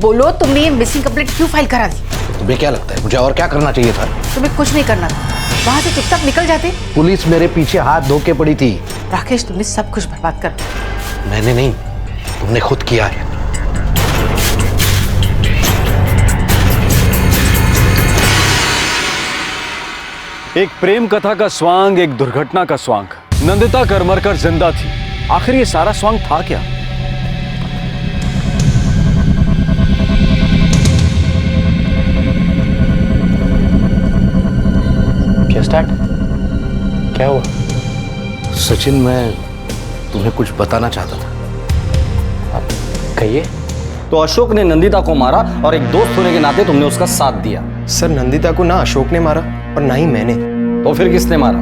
S4: बोलो, तुमने ये मिसिंग कंप्लेंट क्यों फाइल करा दी?
S10: तुम्हें क्या लगता है मुझे और क्या करना चाहिए था?
S4: तुम्हें कुछ नहीं करना था, वहां से चुपचाप निकल जाते।
S10: पुलिस मेरे पीछे हाथ धो के पड़ी थी।
S4: राकेश, तुमने सब कुछ बर्बाद कर दिया।
S10: मैंने नहीं, तुमने खुद किया है।
S5: एक प्रेम कथा का स्वांग, एक दुर्घटना का स्वांग। नंदिता करमरकर जिंदा थी, आखिर ये सारा स्वांग था क्या?
S10: क्या हुआ? सचिन, मैं तुम्हें कुछ बताना चाहता था।
S13: कहिए। तो अशोक ने नंदिता को मारा और एक दोस्त होने के नाते तुमने उसका साथ दिया।
S20: सर, नंदिता को ना अशोक ने मारा और ना ही मैंने।
S13: तो फिर किसने मारा?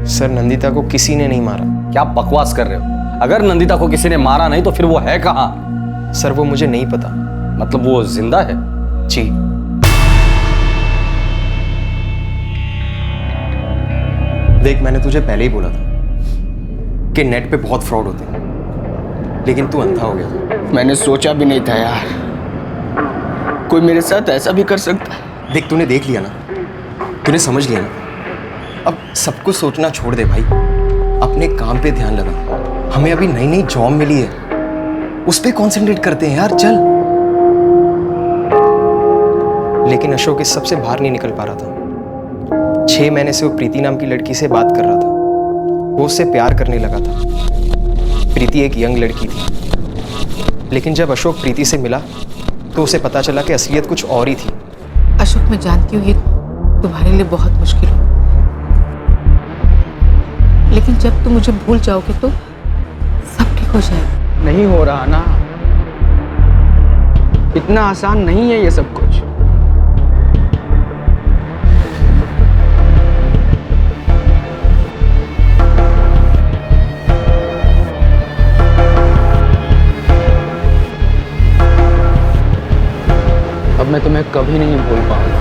S20: सर, नंदिता को किसी ने नहीं मारा।
S13: क्या बकवास कर रहे हो? अगर नंदिता को किसी ने मारा नहीं तो फिर वो है कहाँ?
S20: सर, वो मुझे नहीं पता।
S13: मतलब वो जिंदा है?
S20: जी। देख, मैंने तुझे पहले ही बोला था कि नेट पे बहुत फ्रॉड होते हैं, लेकिन तू अंधा हो गया था।
S6: मैंने सोचा भी नहीं था यार, कोई मेरे साथ ऐसा भी कर सकता है।
S20: देख, तूने देख लिया ना, तूने समझ लिया ना। अब सब कुछ सोचना छोड़ दे भाई, अपने काम पे ध्यान लगा। हमें अभी नई नई जॉब मिली है, उस पे कॉन्सेंट्रेट करते हैं यार, चल। लेकिन अशोक इस सबसे बाहर नहीं निकल पा रहा था। 6 महीने से वो प्रीति नाम की लड़की से बात कर रहा था। वो उससे प्यार करने लगा था। प्रीति एक यंग लड़की थी, लेकिन जब अशोक प्रीति से मिला तो उसे पता चला कि असलियत कुछ और ही थी।
S4: अशोक, मैं जानती हूँ ये तुम्हारे लिए बहुत मुश्किल हो, लेकिन जब तुम मुझे भूल जाओगे तो सब ठीक हो जाएगा।
S6: नहीं हो रहा ना, इतना आसान नहीं है ये सब कुछ। अब मैं तुम्हें कभी नहीं भूल पाऊंगा।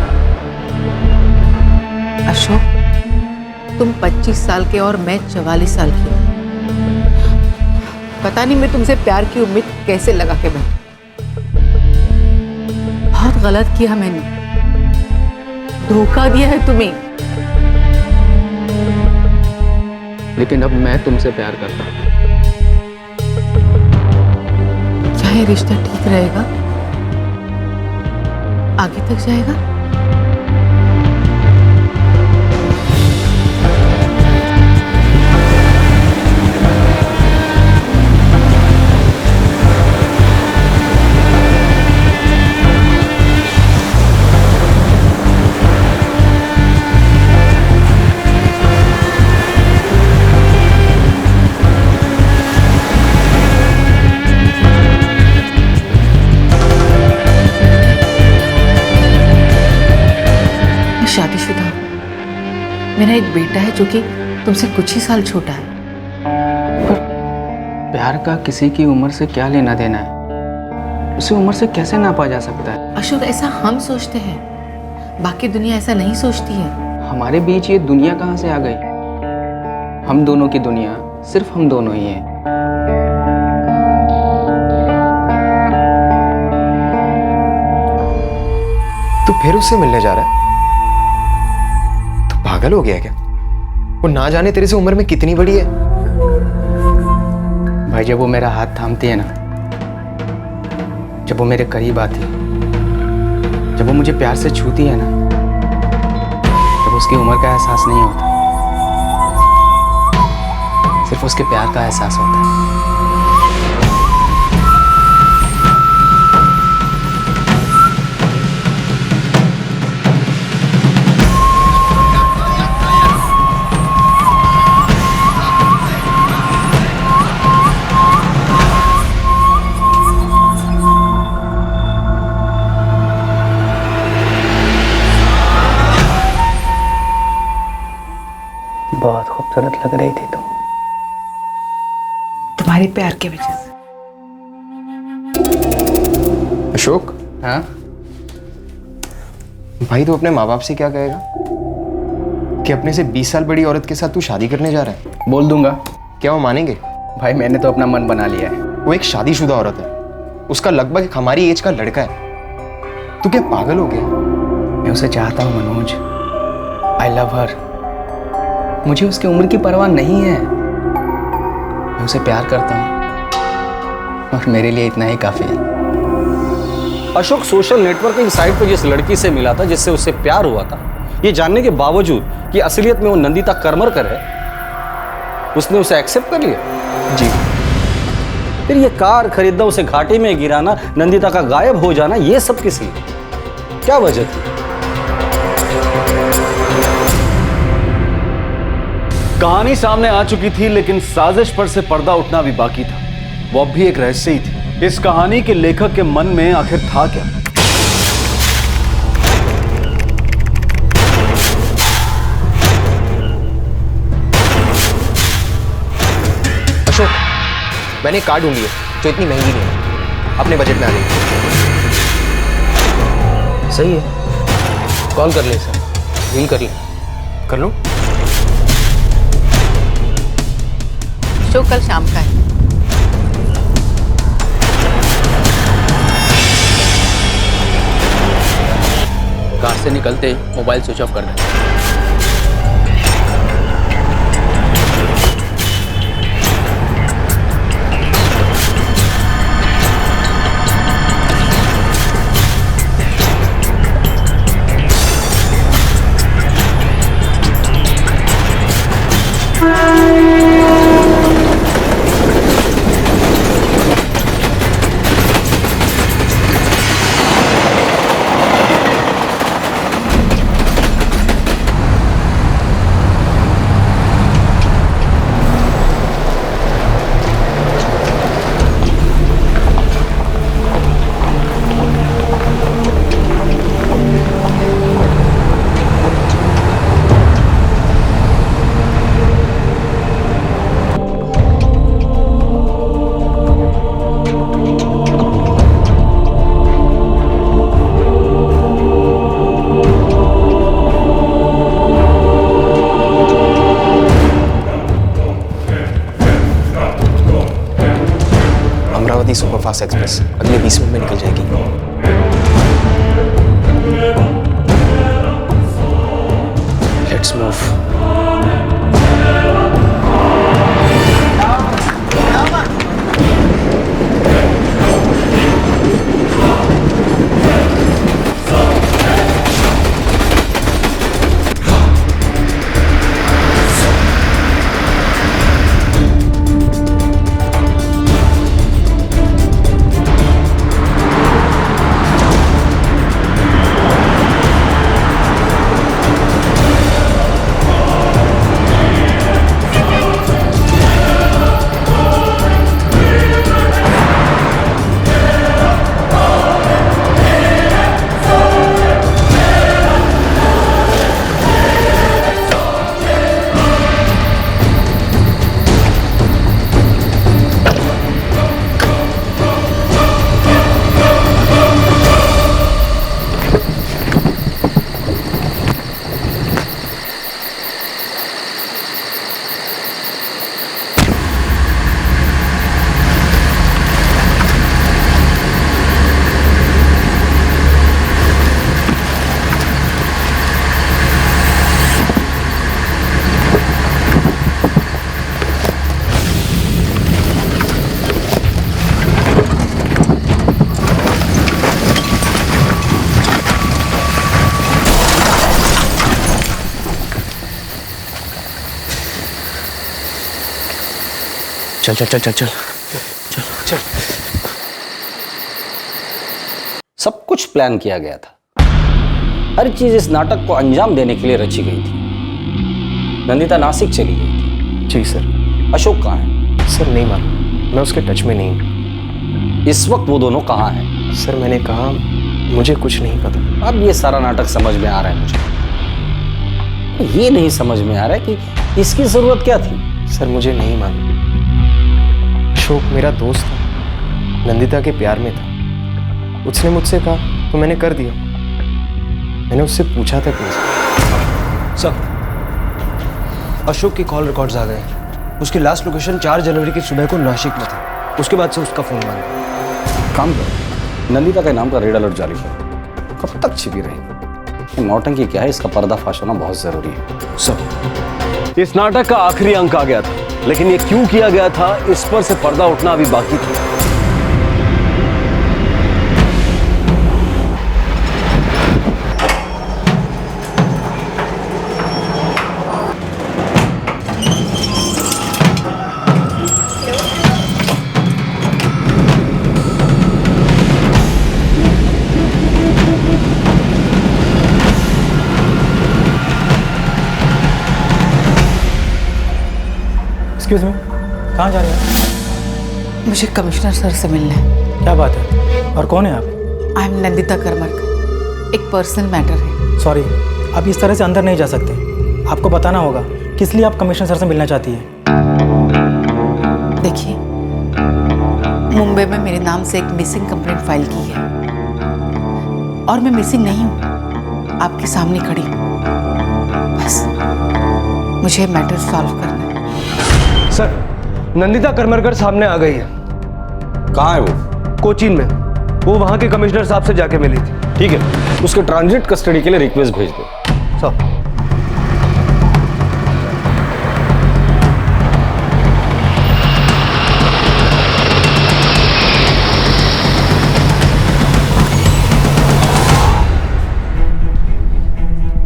S4: अशोक, तुम 25 साल के और मैं 44 साल की हूँ। पता नहीं मैं तुमसे प्यार की उम्मीद कैसे लगा के बैठी। बहुत गलत किया मैंने, धोखा दिया है तुम्हें।
S6: लेकिन अब मैं तुमसे प्यार करता हूँ।
S4: क्या ये रिश्ता ठीक रहेगा? आगे तक जाएगा? शादीशुदा हूं। मेरा एक बेटा है जो कि तुमसे कुछ ही साल छोटा है।
S6: पर प्यार का किसी की उम्र से क्या लेना देना है? उसे उम्र से कैसे नापा जा सकता है?
S4: अशोक, ऐसा हम सोचते हैं, बाकी दुनिया ऐसा नहीं सोचती है।
S6: हमारे बीच ये दुनिया कहाँ से आ गई? हम दोनों की दुनिया सिर्फ हम दोनों ही हैं।
S20: तू फिर उससे मिलने जा रहा है? तू पागल हो गया क्या? वो ना जाने तेरे से उम्र में कितनी बड़ी है।
S6: भाई जब वो मेरा हाथ थामती है ना, जब वो मेरे करीब आती है, जब वो मुझे प्यार से छूती है ना, तब उसकी उम्र का एहसास नहीं होता, सिर्फ उसके प्यार का एहसास होता है।
S16: बहुत खूबसूरत लग रही थी तुम, तुम्हारे प्यार की वजह से।
S20: अशोक,
S6: हाँ
S20: भाई तू अपने माँ बाप से क्या कहेगा कि अपने से 20 साल बड़ी औरत के साथ तू शादी करने जा रहा है?
S6: बोल दूंगा।
S20: क्या वो मानेंगे?
S6: भाई मैंने तो अपना मन बना लिया है।
S20: वो एक शादीशुदा औरत है, उसका लगभग एक हमारी एज का लड़का है। तू क्या पागल हो गया?
S6: मैं उसे चाहता हूँ मनोज, आई लव हर। मुझे उसकी उम्र की परवाह नहीं है, मैं उसे प्यार करता हूँ और मेरे लिए इतना ही काफी है।
S13: अशोक सोशल नेटवर्किंग साइट पर जिस लड़की से मिला था, जिससे उससे प्यार हुआ था, ये जानने के बावजूद कि असलियत में वो नंदिता करमरकर है, उसने उसे एक्सेप्ट कर लिया।
S20: जी।
S13: फिर ये कार खरीदना, उसे घाटे में गिराना, नंदिता का गायब हो जाना, ये सब किस लिए? क्या वजह थी?
S5: कहानी सामने आ चुकी थी, लेकिन साजिश पर से पर्दा उठना भी बाकी था। वो अब भी एक रहस्य ही थी। इस कहानी के लेखक के मन में आखिर था क्या?
S20: अशोक, मैंने एक कार ढूंढी है जो इतनी महंगी नहीं है, अपने बजट में आ गई।
S13: सही है, कॉल कर ले सर, डील कर ले।
S20: कर लो।
S4: शो कल शाम का है।
S6: कार से निकलते मोबाइल स्विच ऑफ कर दें।
S20: सुपरफास्ट एक्सप्रेस अगले 20 मिनट में निकल जाएगी। Let's move. चल चल चल चल चल चल चल।
S13: सब कुछ प्लान किया गया था। हर चीज इस नाटक को अंजाम देने के लिए रची गई थी। नंदिता नासिक चली गई थी।
S20: जी सर।
S13: अशोक कहाँ है?
S20: सर नहीं मालूम, मैं उसके टच में नहीं हूँ।
S13: इस वक्त वो दोनों कहाँ हैं?
S20: सर मैंने कहा मुझे कुछ नहीं पता।
S13: अब ये सारा नाटक समझ में आ रहा है मुझे। ये नहीं समझ में आ रहा है कि इसकी जरूरत क्या थी।
S20: सर मुझे नहीं मालूम। अशोक मेरा दोस्त था, नंदिता के प्यार में था। उसने मुझसे कहा तो मैंने कर दिया। मैंने उससे पूछा था प्लीज।
S3: सर, अशोक की कॉल रिकॉर्ड्स आ गए। उसकी लास्ट लोकेशन 4 जनवरी की सुबह को नासिक में था। उसके बाद से उसका फोन बंद है।
S13: काम करो, नंदिता के नाम का रेड अलर्ट जारी करो। कब तक छिपी रहेगी? नौटंकी क्या है, इसका पर्दाफाश होना बहुत जरूरी है।
S3: सर,
S5: इस नाटक का आखिरी अंक आ गया था, लेकिन ये क्यों किया गया था इस पर से पर्दा उठना अभी बाकी था।
S21: एक्सक्यूज मी, कहाँ जा रहे हैं?
S4: मुझे कमिश्नर सर से मिलना है।
S21: क्या बात है, और कौन है आप?
S4: I am Nandita Karmarkar. एक पर्सनल मैटर है।
S21: सॉरी, आप इस तरह से अंदर नहीं जा सकते। आपको बताना होगा किस लिए आप कमिश्नर सर से मिलना चाहती है।
S4: देखिए, मुंबई में मेरे नाम से एक मिसिंग कंप्लेंट फाइल की है और मैं मिसिंग नहीं हूँ, आपके सामने खड़ी हूँ। बस मुझे मैटर सॉल्व करना है।
S3: सर, नंदिता करमरकर सामने आ गई है।
S13: कहाँ है वो?
S3: कोचीन में। वो वहाँ के कमिश्नर साहब से जाके मिली थी।
S13: ठीक है, उसके ट्रांजिट कस्टडी के लिए रिक्वेस्ट भेज दो।
S3: सर,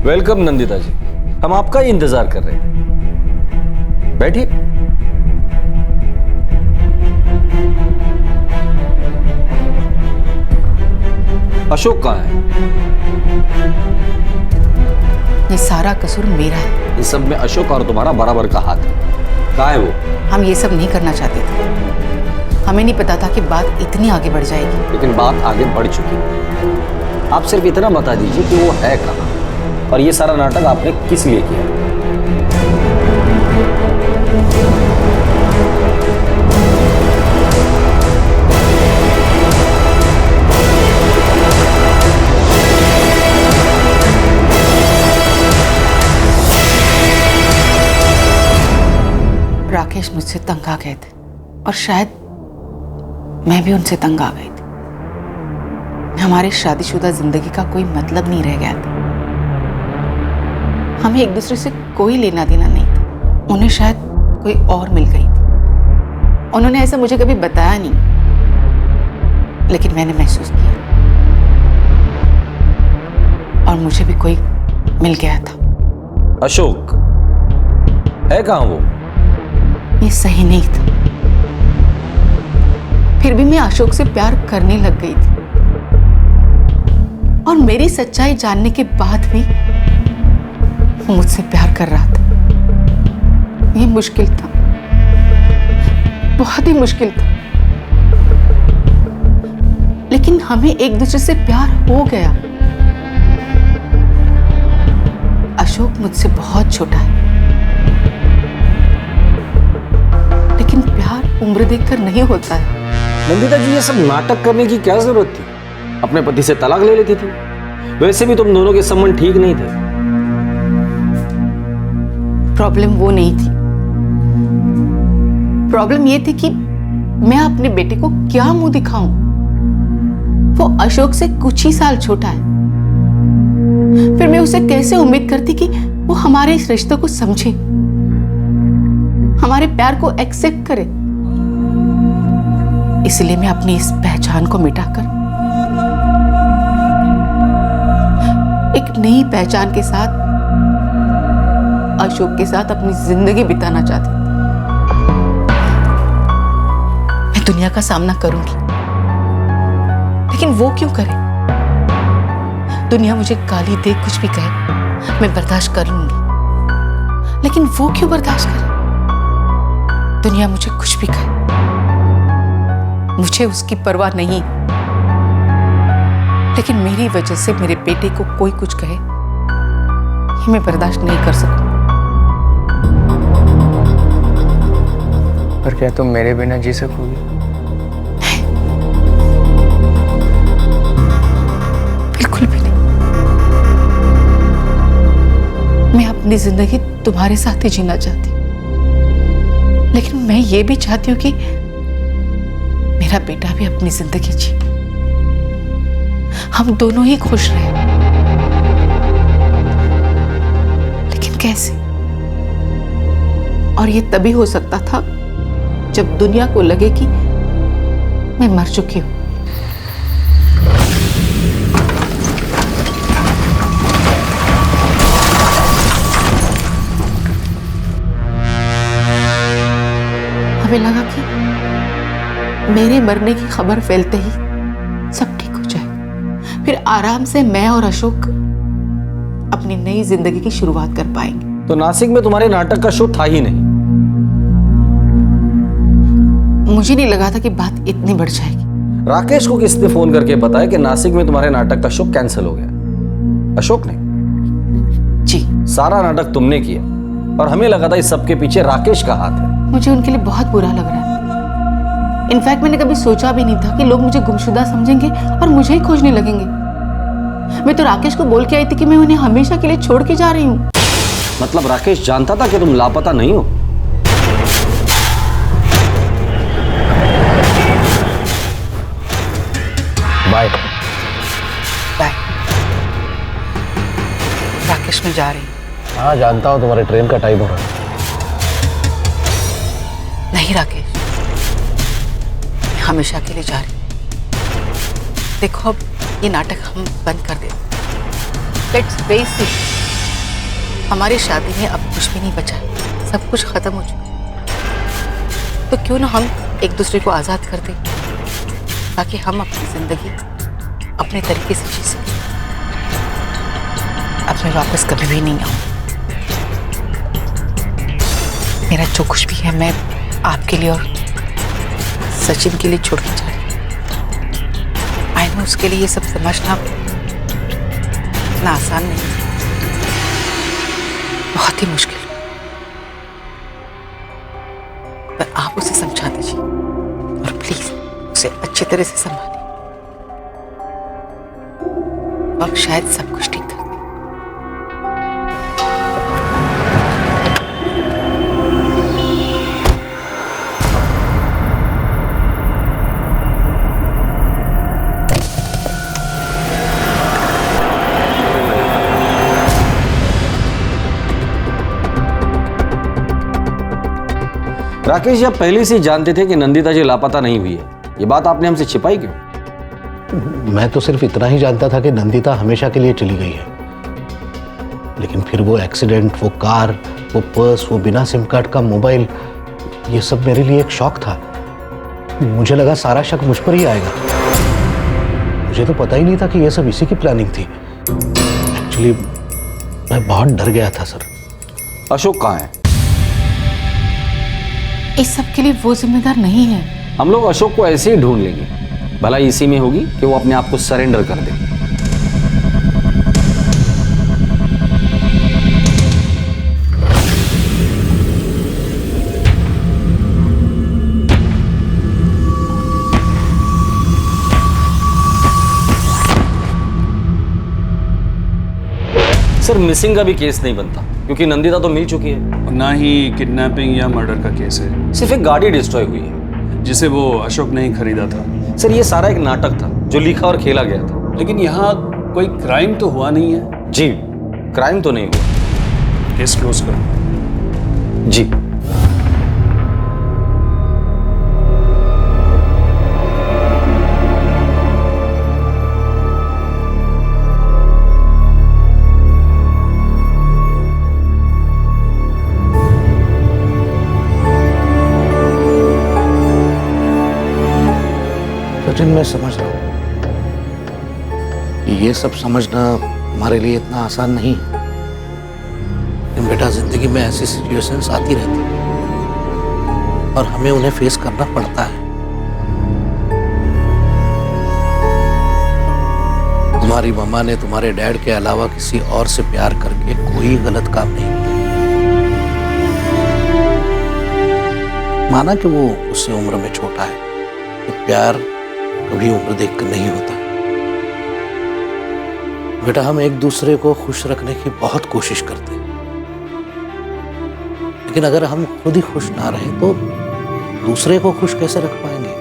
S13: वेलकम नंदिता जी, हम आपका ही इंतजार कर रहे थे। बैठिए। अशोक कहाँ है?
S4: ये सारा कसूर मेरा है।
S13: इस सब में अशोक और तुम्हारा बराबर का हाथ है। कहाँ है वो?
S4: हम ये सब नहीं करना चाहते थे। हमें नहीं पता था कि बात इतनी आगे बढ़ जाएगी।
S13: लेकिन बात आगे बढ़ चुकी है। आप सिर्फ इतना बता दीजिए कि वो है कहाँ और ये सारा नाटक आपने किस लिए किया।
S4: राकेश मुझसे तंग आ गए थे और शायद मैं भी उनसे तंग आ गई थी। हमारी शादीशुदा जिंदगी का कोई मतलब नहीं रह गया था। हमें एक दूसरे से कोई लेना देना नहीं था। उन्हें शायद कोई और मिल गई थी। उन्होंने ऐसा मुझे कभी बताया नहीं, लेकिन मैंने महसूस किया और मुझे भी कोई मिल गया था।
S13: अशोक है कहाँ वो?
S4: ये सही नहीं था। फिर भी मैं अशोक से प्यार करने लग गई थी और मेरी सच्चाई जानने के बाद भी वो मुझसे प्यार कर रहा था। ये मुश्किल था, बहुत ही मुश्किल था, लेकिन हमें एक दूसरे से प्यार हो गया। अशोक मुझसे बहुत छोटा है, लेकिन प्यार उम्र देखकर नहीं होता है।
S13: नंदिता जी, ये सब नाटक करने की क्या जरूरत थी? अपने पति से तलाक ले लेती थी। वैसे भी तुम दोनों के संबंध ठीक नहीं थे।
S4: प्रॉब्लम वो नहीं थी। प्रॉब्लम ये थी कि मैं अपने बेटे को क्या मुंह दिखाऊं। वो अशोक से कुछ ही साल छोटा है। फिर मैं उसे कैसे उम्मीद करती कि वो हमारे इस रिश्ते को समझे, हमारे प्यार को एक्सेप्ट करे। इसलिए मैं अपनी इस पहचान को मिटाकर एक नई पहचान के साथ अशोक के साथ अपनी जिंदगी बिताना चाहती थी। मैं दुनिया का सामना करूंगी, लेकिन वो क्यों करे? दुनिया मुझे गाली दे, कुछ भी कहे, मैं बर्दाश्त कर लूंगी, लेकिन वो क्यों बर्दाश्त करे? दुनिया मुझे कुछ भी कहे, मुझे उसकी परवाह नहीं, लेकिन मेरी वजह से मेरे बेटे को कोई कुछ कहे, ये मैं बर्दाश्त नहीं कर सकती।
S20: पर क्या तुम मेरे बिना जी सकोगी?
S4: बिल्कुल भी नहीं। मैं अपनी जिंदगी तुम्हारे साथ ही जीना चाहती हूँ, लेकिन मैं ये भी चाहती हूँ कि मेरा बेटा भी अपनी जिंदगी जी, हम दोनों ही खुश रहे। लेकिन कैसे? और ये तभी हो सकता था जब दुनिया को लगे कि मैं मर चुकी हूं। हमें लगा कि मेरे मरने की खबर फैलते ही सब ठीक हो जाए, फिर आराम से मैं और अशोक अपनी नई जिंदगी की शुरुआत कर पाएंगे।
S13: तो नासिक में तुम्हारे नाटक का शो था ही नहीं।
S4: मुझे नहीं लगा था कि बात इतनी बढ़ जाएगी।
S13: राकेश को किसने फोन करके बताया कि नासिक में तुम्हारे नाटक का शो कैंसिल हो गया? अशोक ने?
S4: जी।
S13: सारा नाटक तुमने किया और हमें लगा था इस सब के पीछे राकेश का हाथ है।
S4: मुझे उनके लिए बहुत बुरा लग रहा है। इनफैक्ट मैंने कभी सोचा भी नहीं था कि लोग मुझे गुमशुदा समझेंगे और मुझे ही खोजने लगेंगे। मैं तो राकेश को बोल के आई थी कि मैं उन्हें हमेशा के लिए छोड़ के जा रही हूँ।
S13: मतलब राकेश जानता था कि तुम लापता नहीं हो?
S10: बाय।
S4: बाय। राकेश में जा रही हूँ।
S10: हाँ जानता हूँ, तुम्हारे ट्रेन का टाइम हो रहा है।
S4: नहीं राकेश, मैं हमेशा के लिए जा रही हूँ। देखो अब ये नाटक हम बंद कर देते। लेट्स फेस इट, हमारी शादी में अब कुछ भी नहीं बचा है, सब कुछ खत्म हो चुका है। तो क्यों ना हम एक दूसरे को आजाद कर दें, ताकि हम अपनी जिंदगी अपने तरीके से जी सकें। अब मैं वापस कभी भी नहीं आऊँ। मेरा जो कुछ भी है मैं आपके लिए और सचिन के लिए छोड़ के जा रही हूँ। आई नो उसके लिए ये सब समझना इतना आसान नहीं, बहुत ही मुश्किल, पर आप उसे समझा दीजिए और प्लीज उसे अच्छी तरह से संभालिए और शायद सब कुछ ठीक कर दे।
S13: राकेश जी, आप पहले से ही जानते थे कि नंदिता जी लापता नहीं हुई है, ये बात आपने हमसे छिपाई क्यों?
S10: मैं तो सिर्फ इतना ही जानता था कि नंदिता हमेशा के लिए चली गई है, लेकिन फिर वो एक्सीडेंट, वो कार, वो पर्स, वो बिना सिम कार्ड का मोबाइल, ये सब मेरे लिए एक शॉक था। मुझे लगा सारा शक मुझ पर ही आएगा। मुझे तो पता ही नहीं था कि ये सब इसी की प्लानिंग थी। एक्चुअली मैं बहुत डर गया था सर।
S13: अशोक कहाँ है?
S4: इस सब के लिए वो जिम्मेदार नहीं है।
S13: हम लोग अशोक को ऐसे ही ढूंढ लेंगे, भला इसी में होगी कि वो अपने आप को सरेंडर कर दे। सर, मिसिंग का भी केस नहीं बनता क्योंकि नंदिता तो मिल चुकी है।
S8: ना ही किडनैपिंग या मर्डर का केस है।
S13: सिर्फ एक गाड़ी डिस्ट्रॉय हुई है
S8: जिसे वो अशोक ने ही खरीदा था।
S13: सर, ये सारा एक नाटक था जो लिखा और खेला गया था।
S8: लेकिन यहाँ कोई क्राइम तो हुआ नहीं है।
S13: जी, क्राइम तो नहीं हुआ।
S8: केस क्लोज करो।
S13: जी।
S10: सचिन, मैं समझ रहा हूँ कि ये सब समझना हमारे लिए इतना आसान नहीं है। लेकिन बेटा, जिंदगी में ऐसी सिचुएशंस आती रहती हैं और हमें उन्हें फेस करना पड़ता है। तुम्हारी मम्मा ने तुम्हारे डैड के अलावा किसी और से प्यार करके कोई गलत काम नहीं किया। माना कि वो उससे उम्र में छोटा है, तो प्यार कभी उम्र देखकर नहीं होता। बेटा, हम एक दूसरे को खुश रखने की बहुत कोशिश करते हैं, लेकिन अगर हम खुद ही खुश ना रहे तो दूसरे को खुश कैसे रख पाएंगे?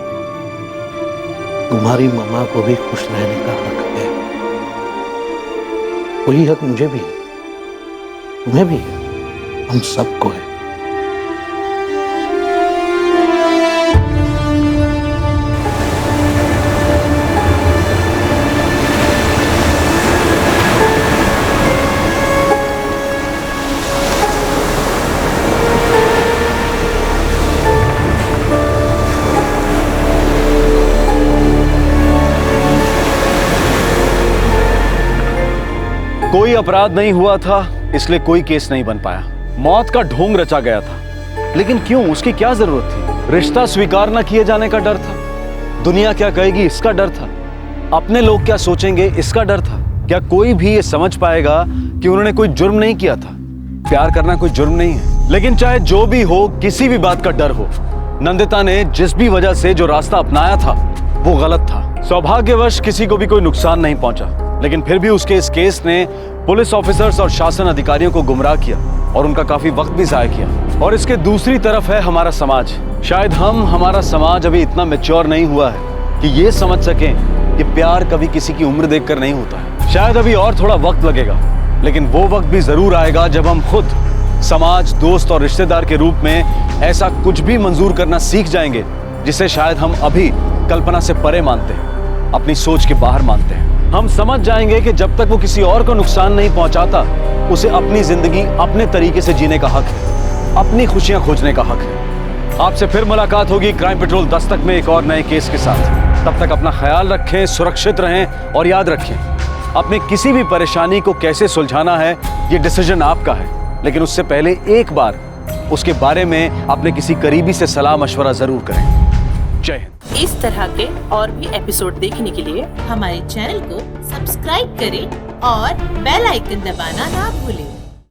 S10: तुम्हारी मम्मा को भी खुश रहने का हक है, वही हक मुझे भी है, तुम्हें भी है, हम सबको है।
S5: कोई अपराध नहीं हुआ था, इसलिए कोई केस नहीं बन पाया। मौत का ढोंग रचा गया था, लेकिन क्यों? उसकी क्या जरूरत थी? रिश्ता स्वीकार न किए जाने का डर था, दुनिया क्या कहेगी इसका डर था, अपने लोग क्या सोचेंगे इसका डर था। क्या कोई भी ये समझ पाएगा कि उन्होंने कोई जुर्म नहीं किया था? प्यार करना कोई जुर्म नहीं है। लेकिन चाहे जो भी हो, किसी भी बात का डर हो, नंदिता ने जिस भी वजह से जो रास्ता अपनाया था वो गलत था। सौभाग्यवश किसी को भी कोई नुकसान नहीं पहुंचा, लेकिन फिर भी उसके इस केस ने पुलिस ऑफिसर्स और शासन अधिकारियों को गुमराह किया और उनका काफी वक्त भी जाया किया। और इसके दूसरी तरफ है हमारा समाज। शायद हमारा समाज अभी इतना मैच्योर नहीं हुआ है कि ये समझ सकें कि प्यार कभी किसी की उम्र देखकर नहीं होता है। शायद अभी और थोड़ा वक्त लगेगा, लेकिन वो वक्त भी जरूर आएगा जब हम खुद समाज, दोस्त और रिश्तेदार के रूप में ऐसा कुछ भी मंजूर करना सीख जाएंगे जिसे शायद हम अभी कल्पना से परे मानते हैं, अपनी सोच के बाहर मानते हैं। हम समझ जाएंगे कि जब तक वो किसी और को नुकसान नहीं पहुंचाता, उसे अपनी जिंदगी अपने तरीके से जीने का हक है, अपनी खुशियां खोजने का हक है। आपसे फिर मुलाकात होगी क्राइम पेट्रोल दस्तक में एक और नए केस के साथ। तब तक अपना ख्याल रखें, सुरक्षित रहें और याद रखें, अपने किसी भी परेशानी को कैसे सुलझाना है ये डिसीजन आपका है, लेकिन उससे पहले एक बार उसके बारे में अपने किसी करीबी से सलाह मशवरा जरूर करें। जय हिंद।
S1: इस तरह के और भी एपिसोड देखने के लिए हमारे चैनल को सब्सक्राइब करें और बेल आइकन दबाना ना भूलें।